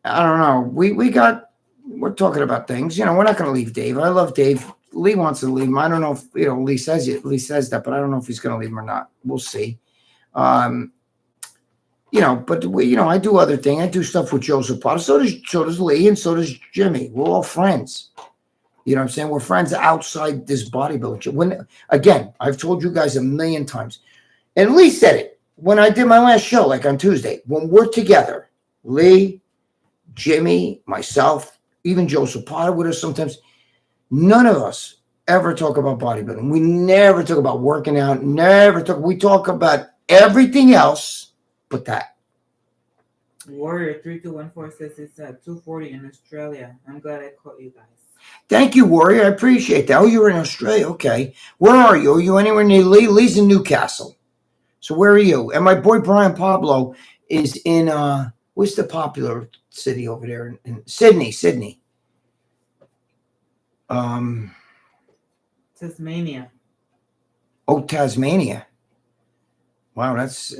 don't know. We're talking about things. We're not going to leave Dave. I love Dave. Lee wants to leave him. I don't know if, Lee says it. Lee says that, but I don't know if he's going to leave him or not. We'll see. But I do other things. I do stuff with Joseph Potter. So does Lee, and so does Jimmy. We're all friends. You know what I'm saying? We're friends outside this bodybuilding. Again, I've told you guys a million times, and Lee said it when I did my last show, like on Tuesday. When we're together, Lee, Jimmy, myself, even Joseph Potter with us sometimes, none of us ever talk about bodybuilding. We never talk about working out. We talk about everything else but that. Warrior 3214 says it's at 2:40 in Australia. I'm glad I caught you guys. Thank you, Warrior. I appreciate that. Oh, you're in Australia. Okay. Where are you? Are you anywhere near Lee? Lee's in Newcastle. So where are you? And my boy Brian Pablo is in what's the popular city over there? In Sydney. Tasmania. Oh, Tasmania. Wow, that's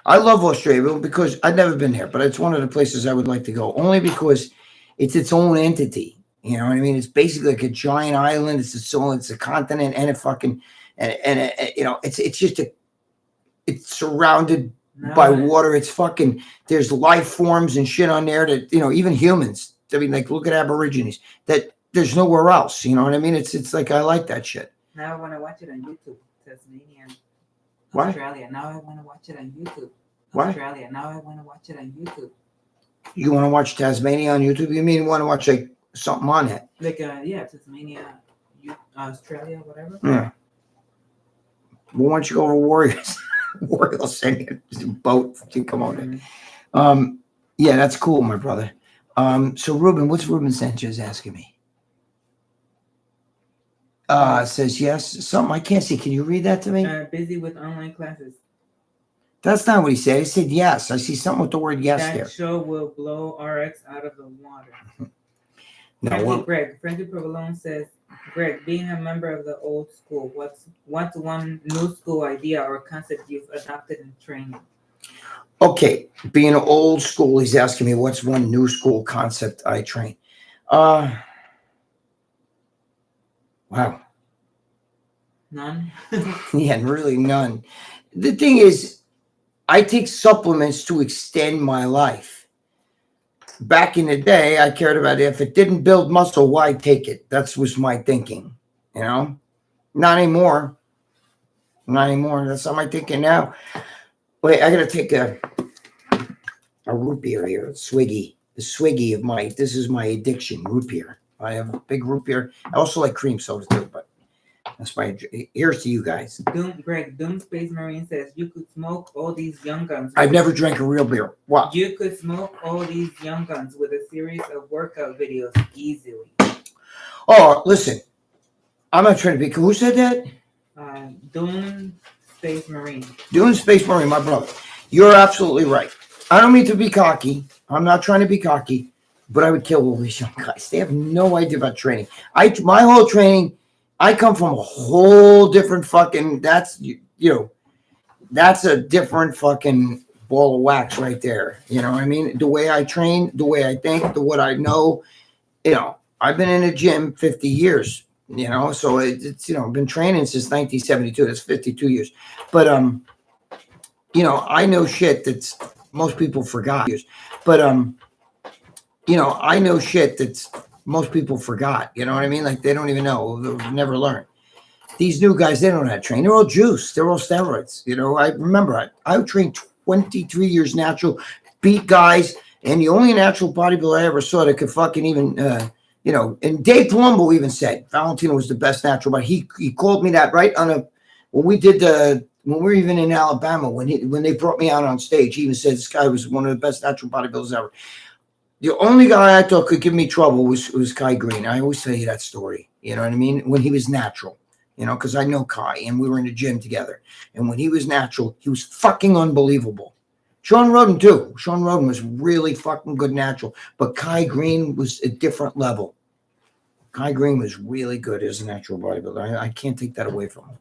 I love Australia because I've never been there, but it's one of the places I would like to go, only because it's its own entity. You know what I mean? It's basically like a giant island. It's a continent, and it's surrounded by water. It's fucking, there's life forms and shit on there that, even humans. I mean, like, look at Aborigines that there's nowhere else. You know what I mean? It's like, I like that shit. Now I want to watch it on YouTube. Tasmania, What? Australia. Now I want to watch it on YouTube. What? Australia. Now I want to watch it on YouTube. You want to watch Tasmania on YouTube? You mean you want to watch like something on it? Like, Tasmania, Australia, whatever. Yeah. Well, why don't you go over Warriors? Warriors send you a boat to come on in. Yeah, that's cool, my brother. So Ruben, what's Ruben Sanchez asking me? Says yes. Something I can't see. Can you read that to me? Busy with online classes. That's not what he said. He said yes. I see something with the word yes That there. show will blow RX out of the water. No, Greg. Frankie Provolone says, Greg, being a member of the old school, what's one new school idea or concept you've adopted in training? Okay, being old school, he's asking me what's one new school concept I train. Wow. None. Yeah, really none. The thing is, I take supplements to extend my life. Back in the day, I cared about it. If it didn't build muscle, why take it? That was my thinking, Not anymore. Not anymore. That's not my thinking now. Wait, I got to take a root beer here. Swiggy. The Swiggy of this is my addiction, root beer. I have a big root beer. I also like cream soda too, but that's here's to you guys. Doom Space Marine says you could smoke all these young guns. I've never drank a real beer. What? You could smoke all these young guns with a series of workout videos easily. Oh, listen. I'm not trying to be. Who said that? Doom Space Marine. Doom Space Marine, my brother. You're absolutely right. I don't mean to be cocky. I'm not trying to be cocky, but I would kill all these young guys. They have no idea about training. My whole training. I come from a whole different fucking, that's a different fucking ball of wax right there. You know what I mean? The way I train, the way I think, what I know, I've been in a gym 50 years, so it's, I've been training since 1972. That's 52 years. But, I know shit that's most people forgot. But, I know shit that's most people forgot, you know what I mean? Like they don't even know, they've never learned. These new guys, they don't know how to train. They're all juice. They're all steroids. I remember I trained 23 years natural, beat guys, and the only natural bodybuilder I ever saw that could fucking even, and Dave Palumbo even said Valentino was the best natural, but he called me that right on when we were even in Alabama, when they brought me out on stage, he even said this guy was one of the best natural bodybuilders ever. The only guy I thought could give me trouble was Kai Green. I always tell you that story. You know what I mean? When he was natural, because I know Kai and we were in the gym together. And when he was natural, he was fucking unbelievable. Sean Roden too. Sean Roden was really fucking good natural. But Kai Green was a different level. Kai Green was really good as a natural bodybuilder. I can't take that away from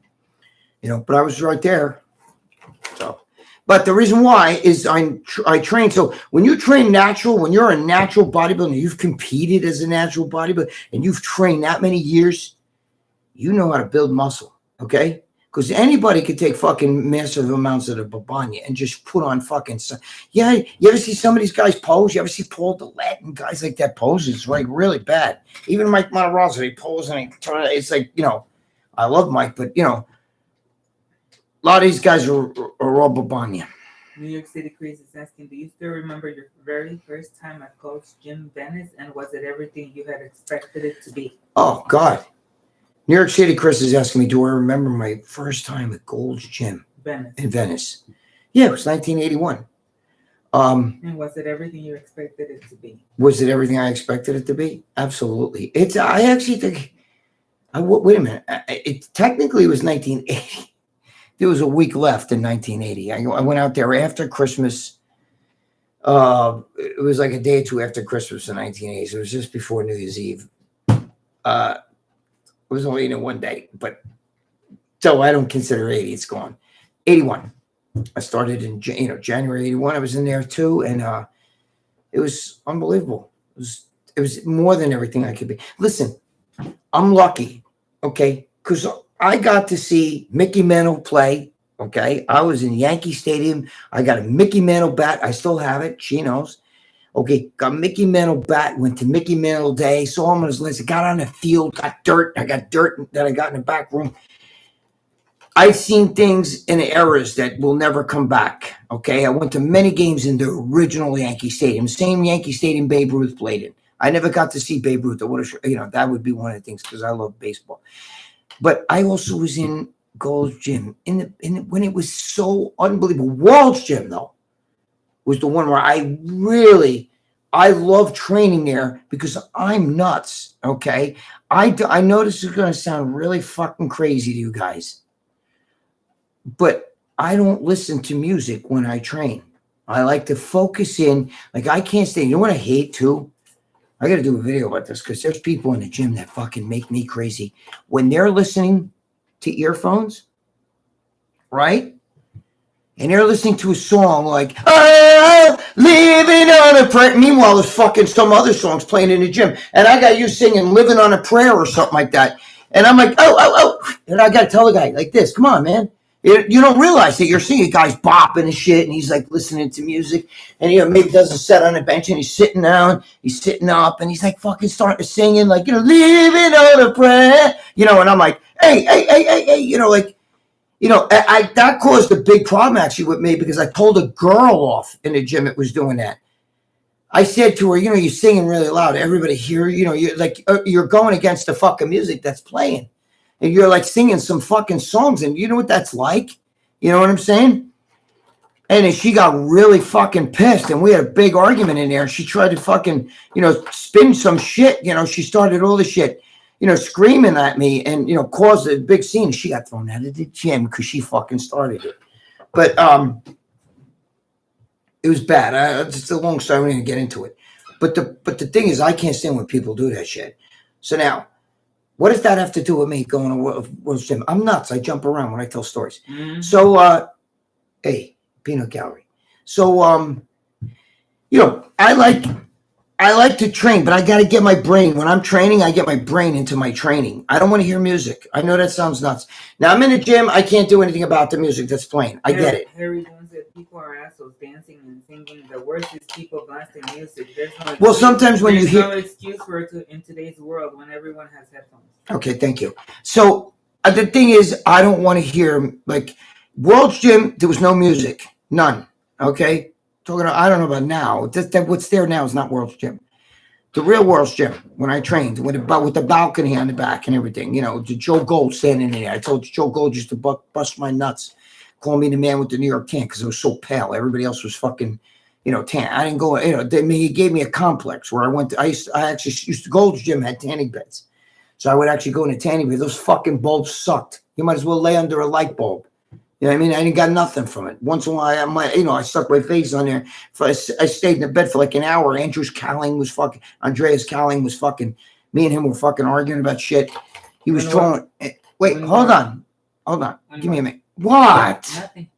him. But I was right there. So. But the reason why is I train. So when you train natural, when you're a natural bodybuilder, you've competed as a natural bodybuilder, and you've trained that many years, you know how to build muscle, okay? Because anybody could take fucking massive amounts of the babanya and just put on fucking. Yeah, you ever see some of these guys pose? You ever see Paul Dillette and guys like that pose? It's like really bad. Even Mike Monterosso, he poses and it's like, I love Mike, but a lot of these guys are all babanya. New York City Chris is asking, do you still remember your very first time at Coach Jim Venice, and was it everything you had expected it to be? Oh, God. New York City Chris is asking me, do I remember my first time at Gold's Gym in Venice? Yeah, it was 1981. And was it everything you expected it to be? Was it everything I expected it to be? Absolutely. I actually think, wait a minute. It technically was 1980. There was a week left in 1980. I went out there after Christmas. It was like a day or two after Christmas in 1980. So it was just before New Year's Eve. It was only one day, but so I don't consider 80. It's gone. 81. I started in January 81. I was in there too, and it was unbelievable. It was more than everything I could be. Listen, I'm lucky, okay, because I got to see Mickey Mantle play, Okay. I was in Yankee Stadium. I got a Mickey Mantle bat. I still have it. She knows. Okay. Got Mickey Mantle bat. Went to Mickey Mantle Day. Saw him on his list. Got on the field. Got dirt. I got dirt that I got in the back room. I've seen things in eras that will never come back. Okay. I went to many games in the original Yankee Stadium, same Yankee Stadium Babe Ruth played in. I never got to see Babe Ruth. I would have, that would be one of the things because I love baseball. But I also was in Gold's Gym when it was so unbelievable. World's Gym though was the one where I love training there because I'm nuts. Okay. I know this is going to sound really fucking crazy to you guys, but I don't listen to music when I train. I like to focus in. Like I can't stay. You know what I hate too? I got to do a video about this because there's people in the gym that fucking make me crazy when they're listening to earphones, right? And they're listening to a song like, oh, living on a prayer. Meanwhile, there's fucking some other songs playing in the gym. And I got you singing living on a prayer or something like that. And I'm like, oh. And I got to tell the guy like this, come on, man. You don't realize that you're seeing a guy's bopping and shit, and he's like listening to music, and maybe does a set on a bench, and he's sitting down, he's sitting up, and he's like fucking starting to singing, like living on a prayer, and I'm like, hey, that caused a big problem actually with me because I told a girl off in the gym that was doing that. I said to her, you're singing really loud, everybody hear, you're like you're going against the fucking music that's playing. And you're like singing some fucking songs, and you know what that's like? You know what I'm saying? And then she got really fucking pissed, and we had a big argument in there. And she tried to fucking, spin some shit. She started all the shit, screaming at me and, caused a big scene. She got thrown out of the gym because she fucking started it. But it was bad. It's a long story. I'm going to get into it. But the thing is, I can't stand when people do that shit. So now, what does that have to do with me going to World's Gym? I'm nuts. I jump around when I tell stories. Mm-hmm. So, hey, peanut gallery. So, I like to train, but I got to get my brain. When I'm training, I get my brain into my training. I don't want to hear music. I know that sounds nuts. Now, I'm in the gym. I can't do anything about the music that's playing. I get it. Harry Jones said people are assholes dancing and singing. The worst is people blasting music. There's no excuse. Well, sometimes when you hear... no excuse for it in today's world when everyone has headphones. Okay, thank you. So, the thing is, I don't want to hear, like, World's Gym, there was no music. None. Okay? I don't know about now. What's there now is not World's Gym. The real World's Gym, when I trained, with the balcony on the back and everything, the Joe Gold standing in there. I told Joe Gold used to bust my nuts, call me the man with the New York tan because I was so pale. Everybody else was fucking, tan. I didn't go, he gave me a complex where I went to, I actually used to, Gold's Gym had tanning beds. So I would actually go in a tanning bed. Those fucking bulbs sucked. You might as well lay under a light bulb. You know what I mean? I didn't got nothing from it. Once in a while, I stuck my face on there. I stayed in the bed for like an hour. Andreas Cowling was fucking, me and him were fucking arguing about shit. He was throwing, wait, hold on. Give me a minute. What? Nothing.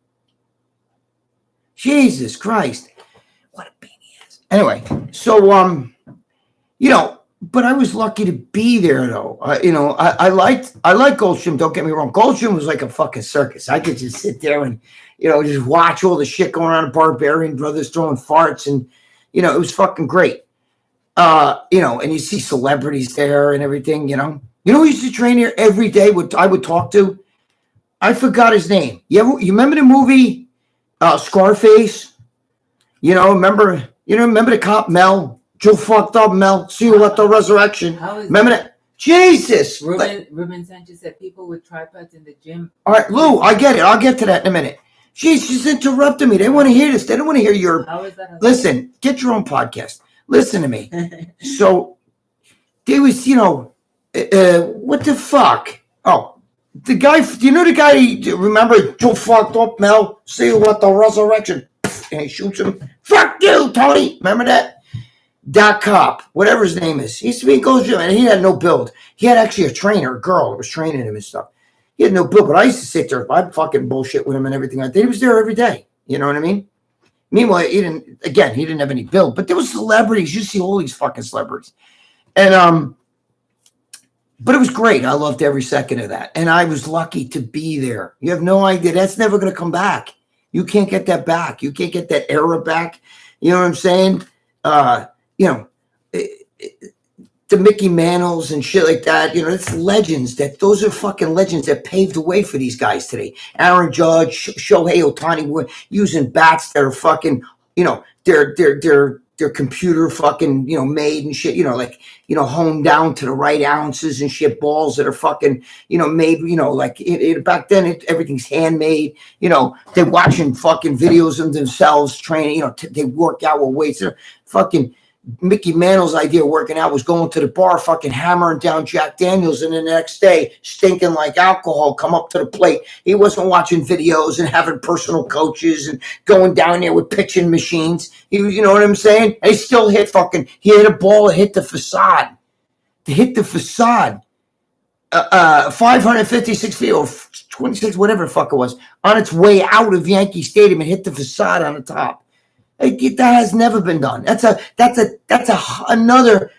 Jesus Christ. What a baby ass. Anyway, so, but I was lucky to be there, though. I liked Gold's Gym. Don't get me wrong. Gold's Gym was like a fucking circus. I could just sit there and, just watch all the shit going on. Barbarian Brothers throwing farts, and it was fucking great. And you see celebrities there and everything. Who used to train here every day? I would talk to. I forgot his name. You remember the movie Scarface? Remember the cop Mel? Joe fucked up, Mel. See you at the resurrection. Remember that? Jesus. Ruben Sanchez said people with tripods in the gym. All right, Lou, I get it. I'll get to that in a minute. She's interrupting me. They want to hear this. They don't want to hear your... How is that? Listen, get your own podcast. Listen to me. So, there was, what the fuck? Oh, the guy, the guy, remember Joe fucked up, Mel? See you at the resurrection. And he shoots him. Fuck you, Tony. Remember that? That cop, whatever his name is, he used to be in Gold's Gym, and he had no build. He had actually a trainer, a girl that was training him and stuff. He had no build, but I used to sit there. I'd fucking bullshit with him and everything like that. He was there every day. You know what I mean? Meanwhile, he didn't have any build, but there was celebrities. You see all these fucking celebrities. And But it was great. I loved every second of that. And I was lucky to be there. You have no idea. That's never going to come back. You can't get that back. You can't get that era back. You know what I'm saying? You know, the Mickey Mantles and shit like that. You know, it's legends. Those are fucking legends that paved the way for these guys today. Aaron Judge, Shohei Ohtani were using bats that are fucking, you know, they're computer fucking, you know, made and shit, you know, like, you know, honed down to the right ounces and shit, balls that are fucking, you know, made, you know, like back then everything's handmade, you know, they're watching fucking videos of themselves training, you know, they work out with weights. They're fucking Mickey Mantle's idea of working out was going to the bar, fucking hammering down Jack Daniels, and the next day stinking like alcohol, come up to the plate. He wasn't watching videos and having personal coaches and going down there with pitching machines. He was, you know what I'm saying? And he still hit he hit a ball that hit the facade. To hit the facade. 556 feet or 26, whatever the fuck it was, on its way out of Yankee Stadium and hit the facade on the top. That has never been done. That's another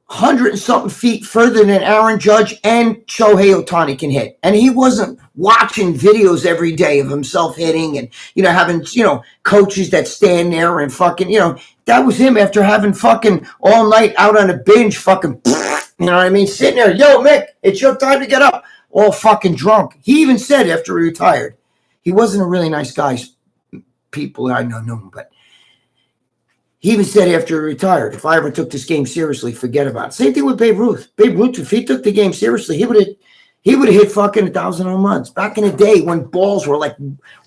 100 and something feet further than Aaron Judge and Shohei Ohtani can hit. And he wasn't watching videos every day of himself hitting and, you know, having, you know, coaches that stand there and fucking, you know, that was him after having fucking all night out on a binge fucking, you know what I mean? Sitting there, yo, Mick, it's your time to get up. All fucking drunk. He even said after he retired, he wasn't a really nice guy. People I know him, but he even said after he retired, if I ever took this game seriously, forget about it. Same thing with Babe Ruth. Babe Ruth, if he took the game seriously, he would have hit fucking 1,000 home runs. Back in the day when balls were like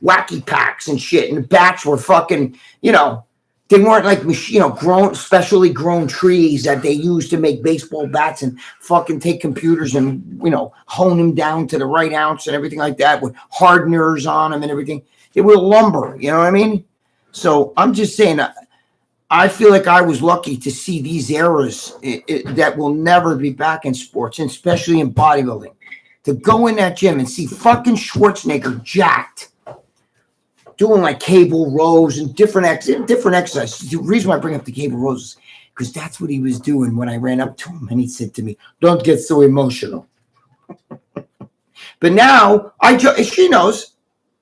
wacky packs and shit, and the bats were fucking, you know, they weren't like, you know, specially grown trees that they used to make baseball bats and fucking take computers and, you know, hone them down to the right ounce and everything like that with hardeners on them and everything. They were lumber, you know what I mean? So I'm just saying, I feel like I was lucky to see these eras that will never be back in sports, and especially in bodybuilding. To go in that gym and see fucking Schwarzenegger jacked, doing like cable rows and different exercises. The reason why I bring up the cable rows is because that's what he was doing when I ran up to him, and he said to me, "Don't get so emotional." But now she knows.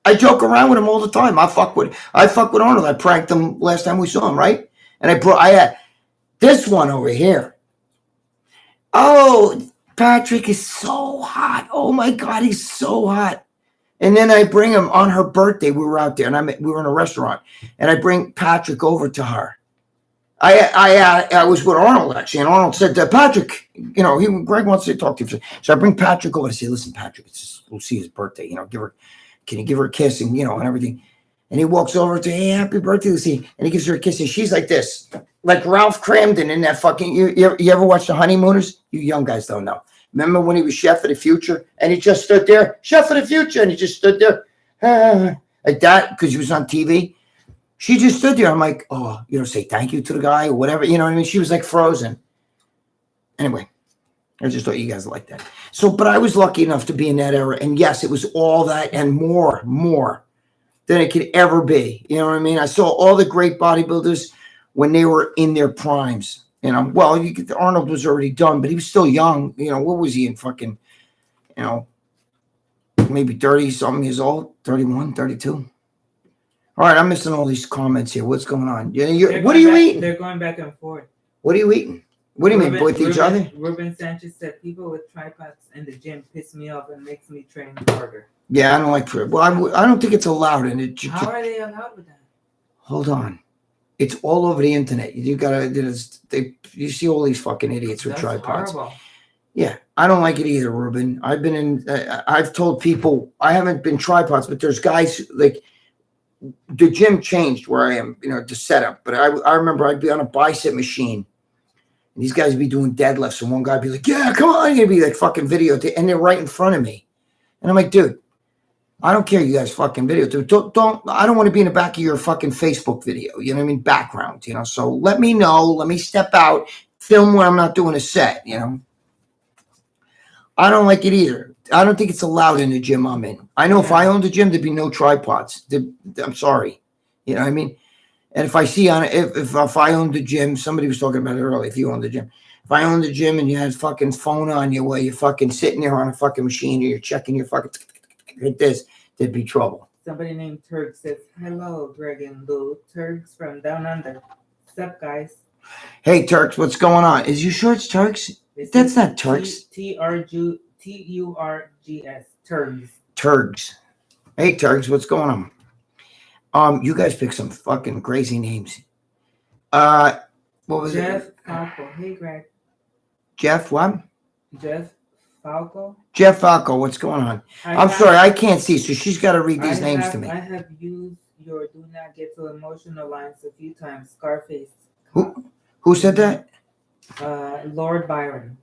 I joke around with him all the time. I fuck with Arnold. I pranked him last time we saw him, right? And I had this one over here. Oh, Patrick is so hot. Oh my God, he's so hot. And then I bring him on her birthday. We were out there, and we were in a restaurant, and I bring Patrick over to her. I was with Arnold actually, and Arnold said to Patrick, you know, Greg wants to talk to you. So I bring Patrick over to say, listen, Patrick, we'll see his birthday. You know, can you give her a kiss and, you know, and everything. And he walks over to, hey, happy birthday, Lucy. And he gives her a kiss. And she's like this, like Ralph Cramden in that fucking, you ever watch The Honeymooners? You young guys don't know. Remember when he was Chef of the Future? And he just stood there, Chef of the Future. And he just stood there like that because he was on TV. She just stood there. I'm like, oh, you know, say thank you to the guy or whatever. You know what I mean? She was like frozen. Anyway, I just thought you guys liked that. So, but I was lucky enough to be in that era. And yes, it was all that and more than it could ever be. You know what I mean? I saw all the great bodybuilders when they were in their primes. You know, well, Arnold was already done, but he was still young. You know, what was he in fucking, you know, maybe 30-something years old, 31, 32. All right, I'm missing all these comments here. What's going on? What are you eating? They're going back and forth. What are you eating? What do you mean, with each other? Ruben Sanchez said, people with tripods in the gym piss me off and makes me train harder. Yeah, I don't like trip. Well, I don't think it's allowed in it. How are they allowed with that? Hold on. It's all over the internet. You you see all these fucking idiots with tripods. Horrible. Yeah, I don't like it either, Ruben. I've told people I haven't been tripods, but there's guys like the gym changed where I am, you know, the setup. But I remember I'd be on a bicep machine. And these guys would be doing deadlifts, and one guy would be like, yeah, come on. You'd be like fucking video, and they're right in front of me. And I'm like, dude, I don't care you guys fucking video. Dude, I don't want to be in the back of your fucking Facebook video. You know what I mean? Background, you know. So let me know. Let me step out, film when I'm not doing a set, you know. I don't like it either. I don't think it's allowed in the gym I'm in. I know if I owned a gym, there'd be no tripods. I'm sorry. You know what I mean? And if I see if I owned the gym, somebody was talking about it earlier, if you owned the gym. If I owned the gym and you had fucking phone on you while you're fucking sitting there on a fucking machine or you're checking your fucking like this, there'd be trouble. Somebody named Turk says, hello, Greg and Lou. Turks from down under. What's up, guys? Hey, Turks, what's going on? Is you sure it's Turks? That's not Turks. Turgs. Turgs. Turgs. Hey, Turgs, what's going on? You guys pick some fucking crazy names. What was Jeff it? Falco. Hey, Greg. Jeff what? Jeff Falco. Jeff Falco, what's going on? I'm sorry, I can't see, so she's got to read these names to me. I have used your do not get so emotional lines a few times. Scarface. Who said that? Lord Byron.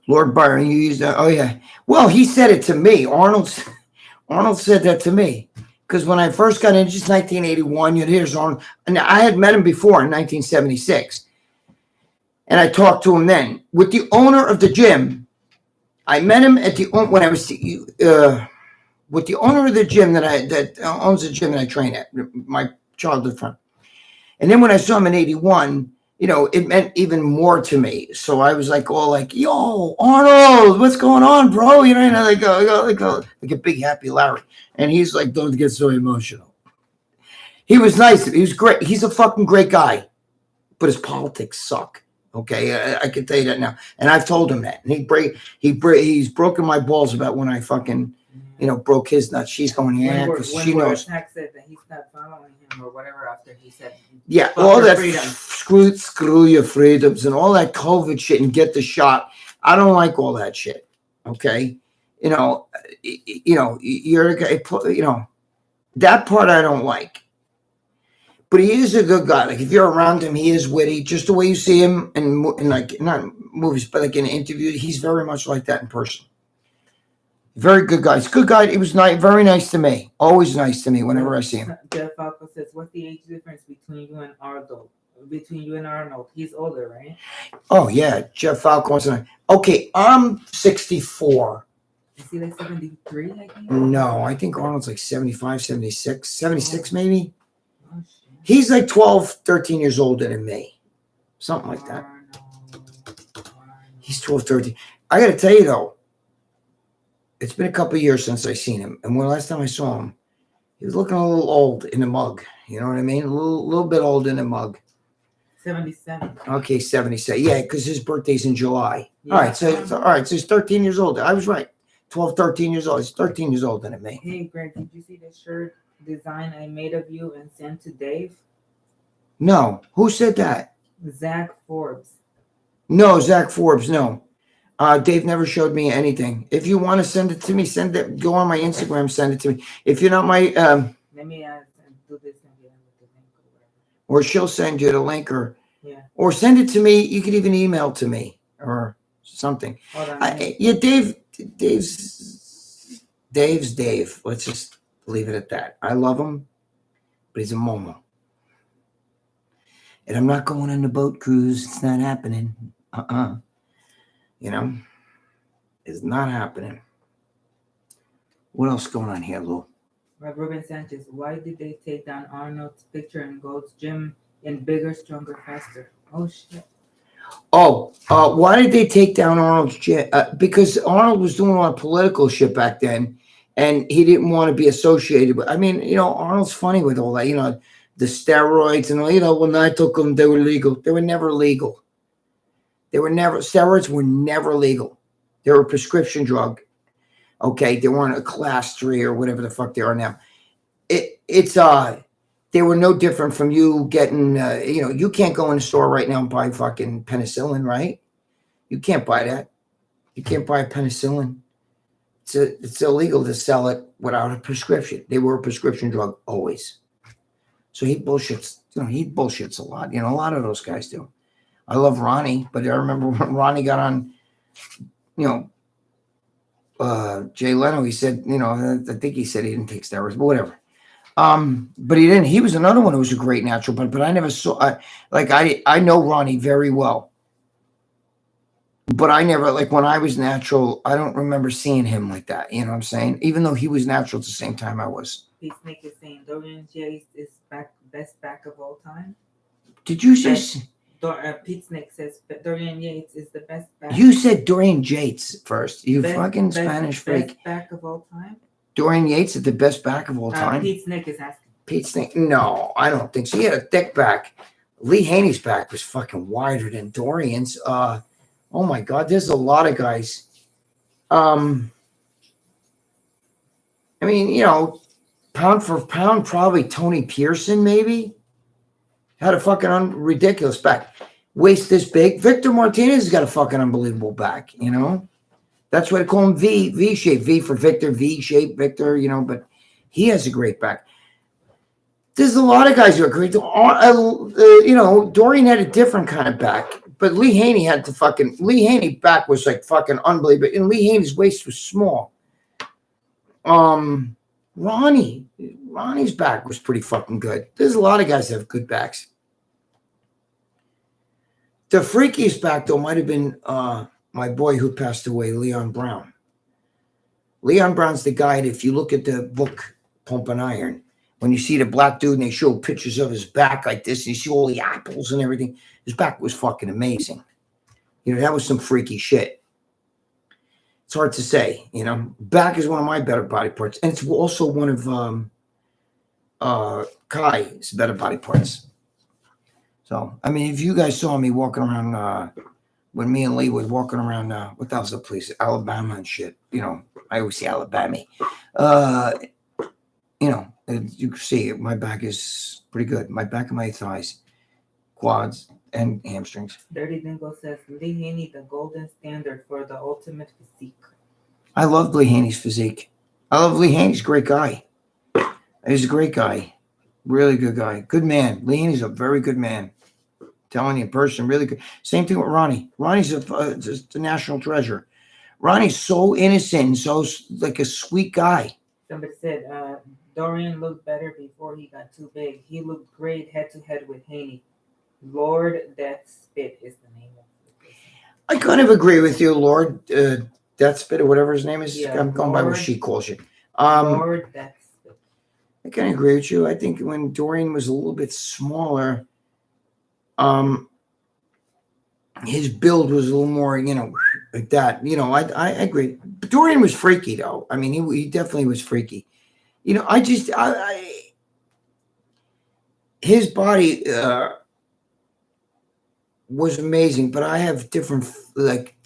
Lord Byron, you used that? Oh, yeah. Well, he said it to me. Arnold said that to me. Because when I first got in, just 1981, here's Arnold. And I had met him before in 1976. And I talked to him then. With the owner of the gym, I met him at the when I was with the owner of the gym that owns the gym that I train at, my childhood friend. And then when I saw him in 81, it meant even more to me. So I was like, yo, Arnold, what's going on, bro? Like a big happy Larry. And he's like, don't get so emotional. He was nice. He was great. He's a fucking great guy, but his politics suck. Okay, I can tell you that now. And I've told him that. And he's broken my balls about when I fucking, broke his nuts. She's going, yeah, because she knows. When said that he's not following him or whatever after he said, yeah, all that screw your freedoms and all that COVID shit and get the shot. I don't like all that shit. Okay, you're a guy. That part I don't like. But he is a good guy. Like if you're around him, he is witty. Just the way you see him in like not movies, but like in interviews, he's very much like that in person. Very good guy. He's a good guy. He was nice, very nice to me. Always nice to me whenever I see him. Jeff Falco says, "What's the age difference between you and Arnold? He's older, right?" Oh yeah, Jeff Falco. Okay, I'm 64. Is he like 73? I think. No, I think Arnold's like 75, 76, 76 maybe. Oh, shit. He's like 12, 13 years older than me. Something like that. He's 12, 13. I got to tell you, though, it's been a couple of years since I seen him. And when last time I saw him, he was looking a little old in the mug. You know what I mean? A little bit old in the mug. 77. Okay, 77. Yeah, because his birthday's in July. Yeah. All right, so he's 13 years old. I was right. 12, 13 years old. He's 13 years older than me. Hey, Greg, did you see the shirt design I made of you and sent to Dave? No. Who said that? Zach Forbes. No, Zach Forbes, no. Dave never showed me anything. If you want to send it to me, send it. Go on my Instagram, send it to me. If you're not my let me do this and get with the link or whatever. Or she'll send you the link or send it to me. You could even email to me or something. Hold on, Dave's Dave. Let's just leave it at that. I love him, but he's a momo. And I'm not going on the boat cruise. It's not happening. It's not happening. What else going on here, Lou? Ruben Sanchez, why did they take down Arnold's picture in Gold's gym in Bigger, Stronger, Faster? Oh, shit. Why did they take down Arnold's gym? Because Arnold was doing a lot of political shit back then, and he didn't want to be associated with. I mean, Arnold's funny with all that. The steroids and all. When I took them, they were legal. They were never legal. Steroids were never legal. They were a prescription drug. Okay, they weren't a class 3 or whatever the fuck they are now. They were no different from you getting, you can't go in the store right now and buy fucking penicillin, right? You can't buy that. You can't buy penicillin. It's illegal to sell it without a prescription. They were a prescription drug always. So he bullshits, he bullshits a lot. A lot of those guys do. I love Ronnie, but I remember when Ronnie got on, Jay Leno, he said, I think he said he didn't take steroids, but whatever. But he didn't. He was another one who was a great natural, but I never saw. I know Ronnie very well, but I never when I was natural. I don't remember seeing him like that. You know what I'm saying? Even though he was natural at the same time I was. Peacemaker saying Dorian Jace is best back of all time. Did you say Pete Snake says that Dorian Yates is the best back. You said Dorian Yates first. You best, fucking best, Spanish freak. Best back of all time. Dorian Yates is the best back of all time. Pete Snake is asking. Pete Snake? No, I don't think so. He had a thick back. Lee Haney's back was fucking wider than Dorian's. Oh my God, there's a lot of guys. I mean, you know, pound for pound, probably Tony Pearson maybe had a fucking ridiculous back. Waist this big. Victor Martinez has got a fucking unbelievable back. You know, that's why they call him V shape. V for Victor, V shape Victor. You know, but he has a great back. There's a lot of guys who are great. You know, Dorian had a different kind of back, but Lee Haney had Lee Haney back was like fucking unbelievable. And Lee Haney's waist was small. Ronnie's back was pretty fucking good. There's a lot of guys that have good backs. The freakiest back though might have been my boy who passed away, Leon Brown. Leon Brown's the guy that if you look at the book Pumping Iron, when you see the black dude and they show pictures of his back like this, and you see all the apples and everything, his back was fucking amazing. You know, that was some freaky shit. It's hard to say, you know. Back is one of my better body parts. And it's also one of Kai's better body parts. So, I mean, if you guys saw me walking around, when me and Lee was walking around, what the hell's the place? Alabama and shit. You know, I always say Alabama. You know, you can see my back is pretty good. My back and my thighs, quads, and hamstrings. Dirty Dingo says Lee Haney, the golden standard for the ultimate physique. I love Lee Haney's physique. I love Lee Haney's a great guy. He's a great guy. Really good guy. Good man. Lee Haney's a very good man. I'm telling you, in person, really good. Same thing with Ronnie. Ronnie's just a national treasure. Ronnie's so innocent and so like a sweet guy. Somebody said Dorian looked better before he got too big. He looked great head to head with Haney. Lord Death Spit is the name of it. I kind of agree with you, Lord Death Spit or whatever his name is. Yeah, I'm going by what she calls you. Lord Death Spit. I kind of agree with you. I think when Dorian was a little bit smaller, his build was a little more, you know, like that. You know, I agree. But Dorian was freaky, though. I mean, he definitely was freaky. You know, his body was amazing, but I have different, like,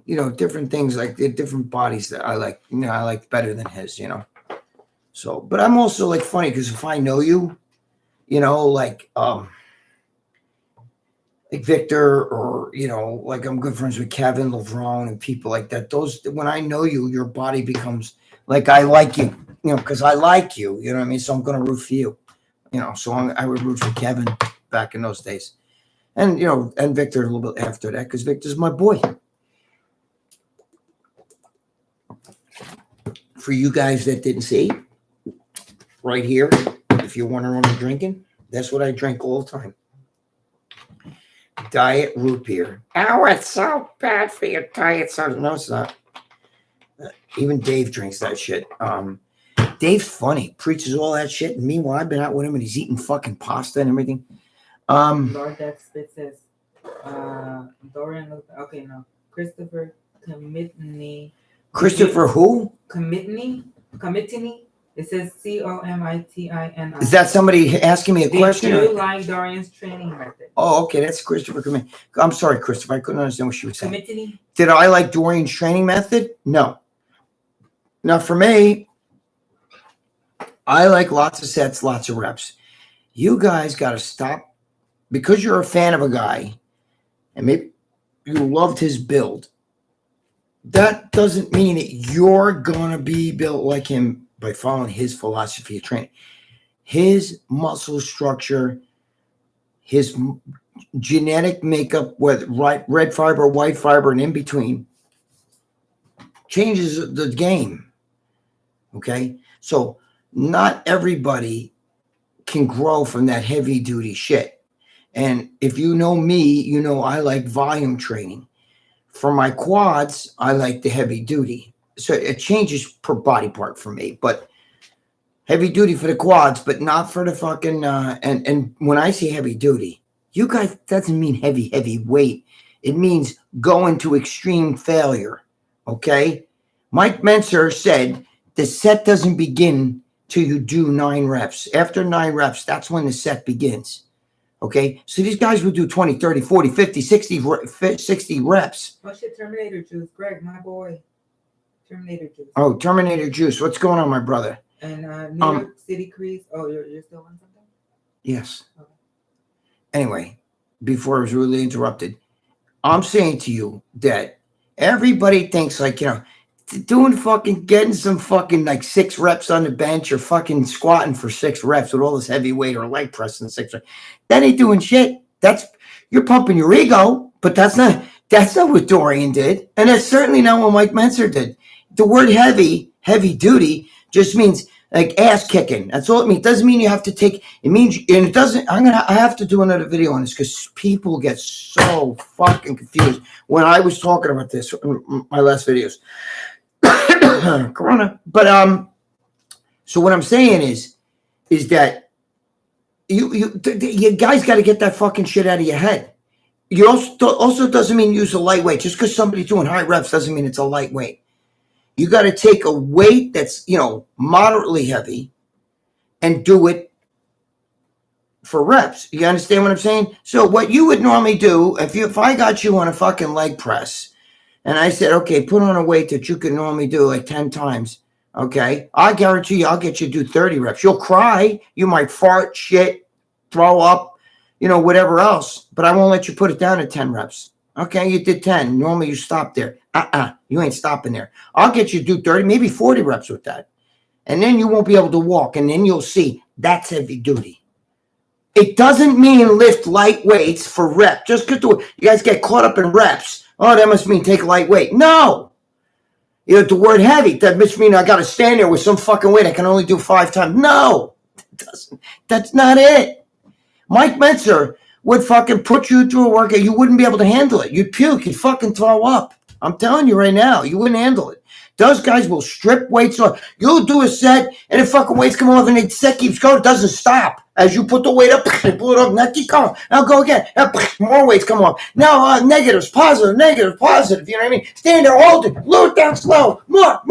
you know, different things, like different bodies that I like, you know, I like better than his, you know. So, but I'm also like funny because if I know you, you know, like Victor, or, you know, like I'm good friends with Kevin Levrone and people like that. Those, when I know you, your body becomes like, I like you, you know, because I like you, you know what I mean? So I'm going to root for you, you know, so I would root for Kevin back in those days. And, you know, and Victor a little bit after that, because Victor's my boy. For you guys that didn't see, right here, if you're wondering what I'm drinking, that's what I drink all the time. Diet root beer. Oh, it's so bad for your diet. So No, it's not. Even Dave drinks that shit. Dave's funny, preaches all that shit. And meanwhile, I've been out with him and he's eating fucking pasta and everything. Lord Death Spit says Dorian looked okay. No, Christopher Commitney. Christopher who? Commitney. It says Comitini. Is that somebody asking me a question? Did you like Dorian's training method? Oh, okay, that's Christopher. I'm sorry, Christopher. I couldn't understand what she was saying. Commitini. Did I like Dorian's training method? No. Now, for me, I like lots of sets, lots of reps. You guys got to stop, because you're a fan of a guy and maybe you loved his build. That doesn't mean that you're going to be built like him by following his philosophy of training. His muscle structure, his genetic makeup, whether red fiber, white fiber, and in between, changes the game. Okay? So not everybody can grow from that heavy duty shit. And if you know me, you know I like volume training. For my quads, I like the heavy duty. So it changes per body part for me, but heavy duty for the quads, but not for the fucking, and when I say heavy duty, You guys doesn't mean heavy weight. It means going to extreme failure. Okay? Mike Menser said the set doesn't begin till you do 9 reps. After 9 reps, that's when the set begins. Okay? So these guys would do 20, 30, 40, 50, 60 reps. What's your Terminator juice, Greg, my boy? Terminator juice. Oh, Terminator juice. What's going on, my brother? And New York City Crease. Oh, you're still on something? Yes. Okay. Anyway, before I was rudely interrupted, I'm saying to you that everybody thinks like, getting some fucking like 6 reps on the bench or fucking squatting for 6 reps with all this heavy weight or leg pressing 6 reps. That ain't doing shit. You're pumping your ego, but that's not what Dorian did. And that's certainly not what Mike Menser did. The word heavy duty just means like ass kicking. That's all it means. It doesn't mean you have to take, it means, and it doesn't, I have to do another video on this because people get so fucking confused when I was talking about this in my last videos. Corona. But, so what I'm saying is that you guys got to get that fucking shit out of your head. You also doesn't mean use a lightweight. Just because somebody's doing high reps doesn't mean it's a lightweight. You got to take a weight that's, moderately heavy and do it for reps. You understand what I'm saying? So what you would normally do, if I got you on a fucking leg press and I said, okay, put on a weight that you could normally do like 10 times. Okay. I guarantee you, I'll get you to do 30 reps. You'll cry. You might fart, shit, throw up, whatever else, but I won't let you put it down at 10 reps. Okay, you did 10. Normally you stop there. You ain't stopping there. I'll get you to do 30, maybe 40 reps with that. And then you won't be able to walk. And then you'll see that's heavy duty. It doesn't mean lift light weights for rep. Just because you guys get caught up in reps. Oh, that must mean take light weight. No. The word heavy, that must mean I got to stand there with some fucking weight I can only do 5 times. No, it doesn't. That's not it. Mike Menser would fucking put you through a workout. You wouldn't be able to handle it. You'd puke. You'd fucking throw up. I'm telling you right now, you wouldn't handle it. Those guys will strip weights off. You'll do a set, and the fucking weights come off, and the set keeps going. It doesn't stop. As you put the weight up, they pull it up, now keep going. Now go again. Now, more weights come off. Now negatives, positive, negative, positive. You know what I mean? Stand there, hold it, lower it down slow. More.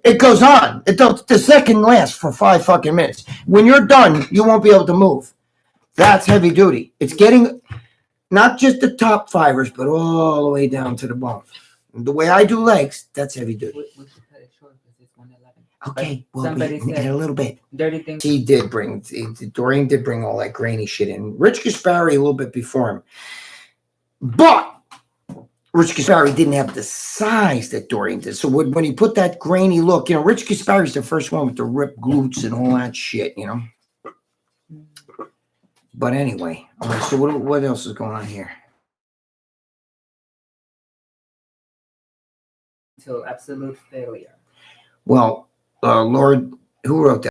It goes on. The second lasts for 5 fucking minutes. When you're done, you won't be able to move. That's heavy duty. It's getting not just the top fibers, but all the way down to the bone. The way I do legs, that's heavy duty. We should cut it short because it's 1:11. Okay, well, Somebody in said a little bit. dirty things. Dorian did bring all that grainy shit in. Rich Gaspari a little bit before him. But Rich Gaspari didn't have the size that Dorian did. So when he put that grainy look, Rich Gaspari's the first one with the ripped glutes and all that shit, But anyway, all right, so what else is going on here? Till absolute failure. Well, Lord, who wrote that?